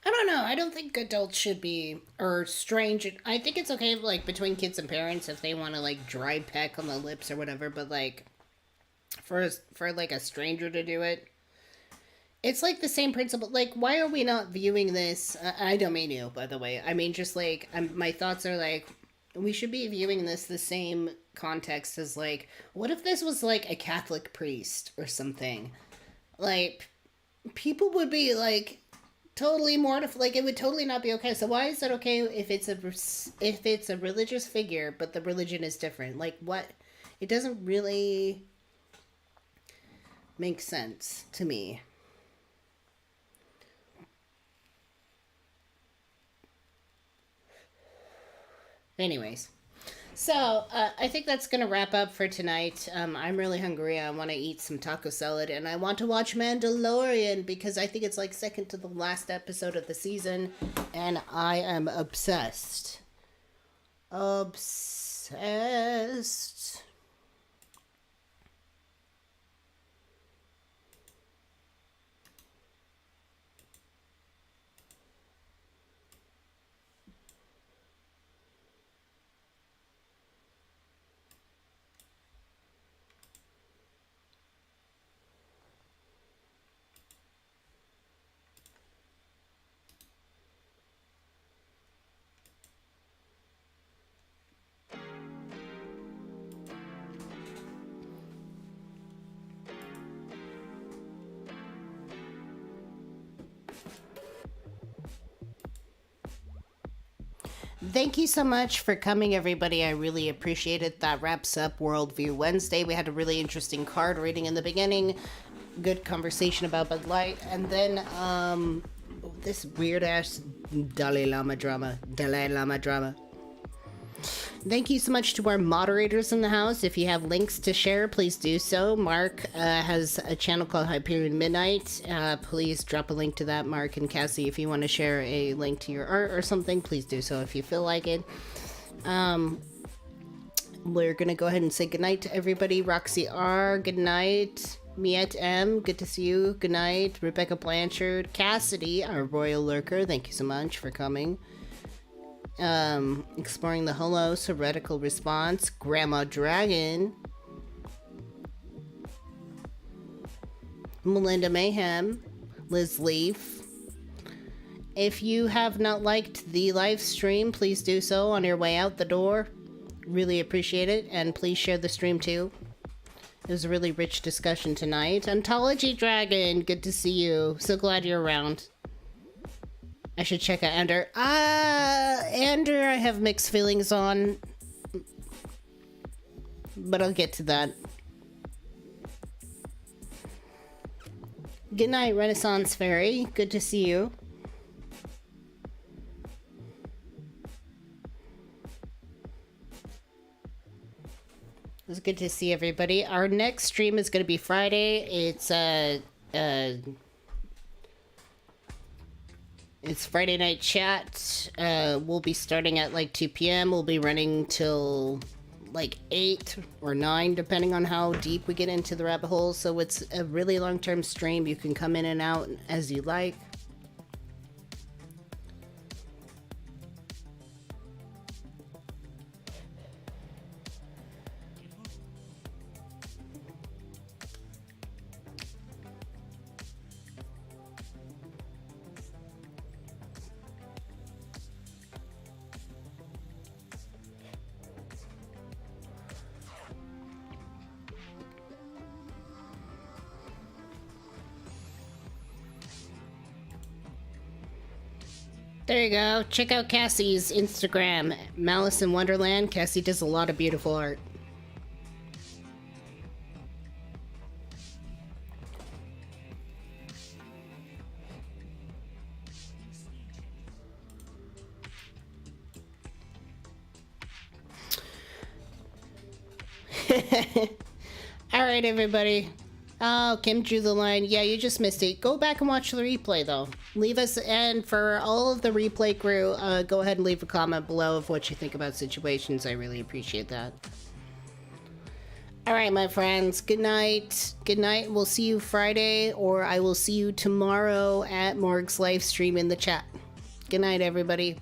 I don't know. I don't think adults should be, or strange. I think it's okay, like, between kids and parents if they want to, like, dry peck on the lips or whatever, but, like, for like, a stranger to do it, it's, like, the same principle. Like, why are we not viewing this? I don't mean you, by the way. I mean, just, like, my thoughts are, like, we should be viewing this the same context as, like, what if this was, like, a Catholic priest or something? Like, people would be, like... totally mortified. Like, it would totally not be okay. So why is that okay if it's a religious figure, but the religion is different? Like, what? It doesn't really make sense to me. Anyways. So, I think that's going to wrap up for tonight. I'm really hungry. I want to eat some taco salad, and I want to watch Mandalorian, because I think it's, like, second to the last episode of the season, and I am obsessed. Obsessed. Thank you so much for coming, everybody. I really appreciate it. That wraps up Worldview Wednesday. We had a really interesting card reading in the beginning. Good conversation about Bud Light. And then, this weird-ass Dalai Lama drama. Thank you so much to our moderators in the house. If you have links to share, please do so. Mark has a channel called Hyperion Midnight. Please drop a link to that, Mark and Cassie. If you want to share a link to your art or something, please do so if you feel like it. We're going to go ahead and say goodnight to everybody. Roxy R, good night. Miette M, good to see you. Good night. Rebecca Blanchard. Cassidy, our royal lurker, thank you so much for coming. Exploring the Holos, Heretical Response, Grandma Dragon, Melinda Mayhem, Liz Leaf. If you have not liked the live stream, please do so on your way out the door. Really appreciate it, and please share the stream too. It was a really rich discussion tonight. Ontology Dragon, good to see you. So glad you're around. I should check out Ender. Ender, I have mixed feelings on. But I'll get to that. Good night, Renaissance Fairy. Good to see you. It was good to see everybody. Our next stream is going to be Friday. It's Friday night chat. We'll be starting at like 2 p.m. We'll be running till like 8 or 9, depending on how deep we get into the rabbit hole. So it's a really long-term stream. You can come in and out as you like. There you go. Check out Cassie's Instagram, Malice in Wonderland. Cassie does a lot of beautiful art. All right, everybody. Oh, Kim drew the line. Yeah, you just missed it. Go back and watch the replay, though. Leave us, and for all of the replay crew, go ahead and leave a comment below of what you think about situations. I really appreciate that. All right, my friends. Good night. Good night. We'll see you Friday, or I will see you tomorrow at Morg's live stream in the chat. Good night, everybody.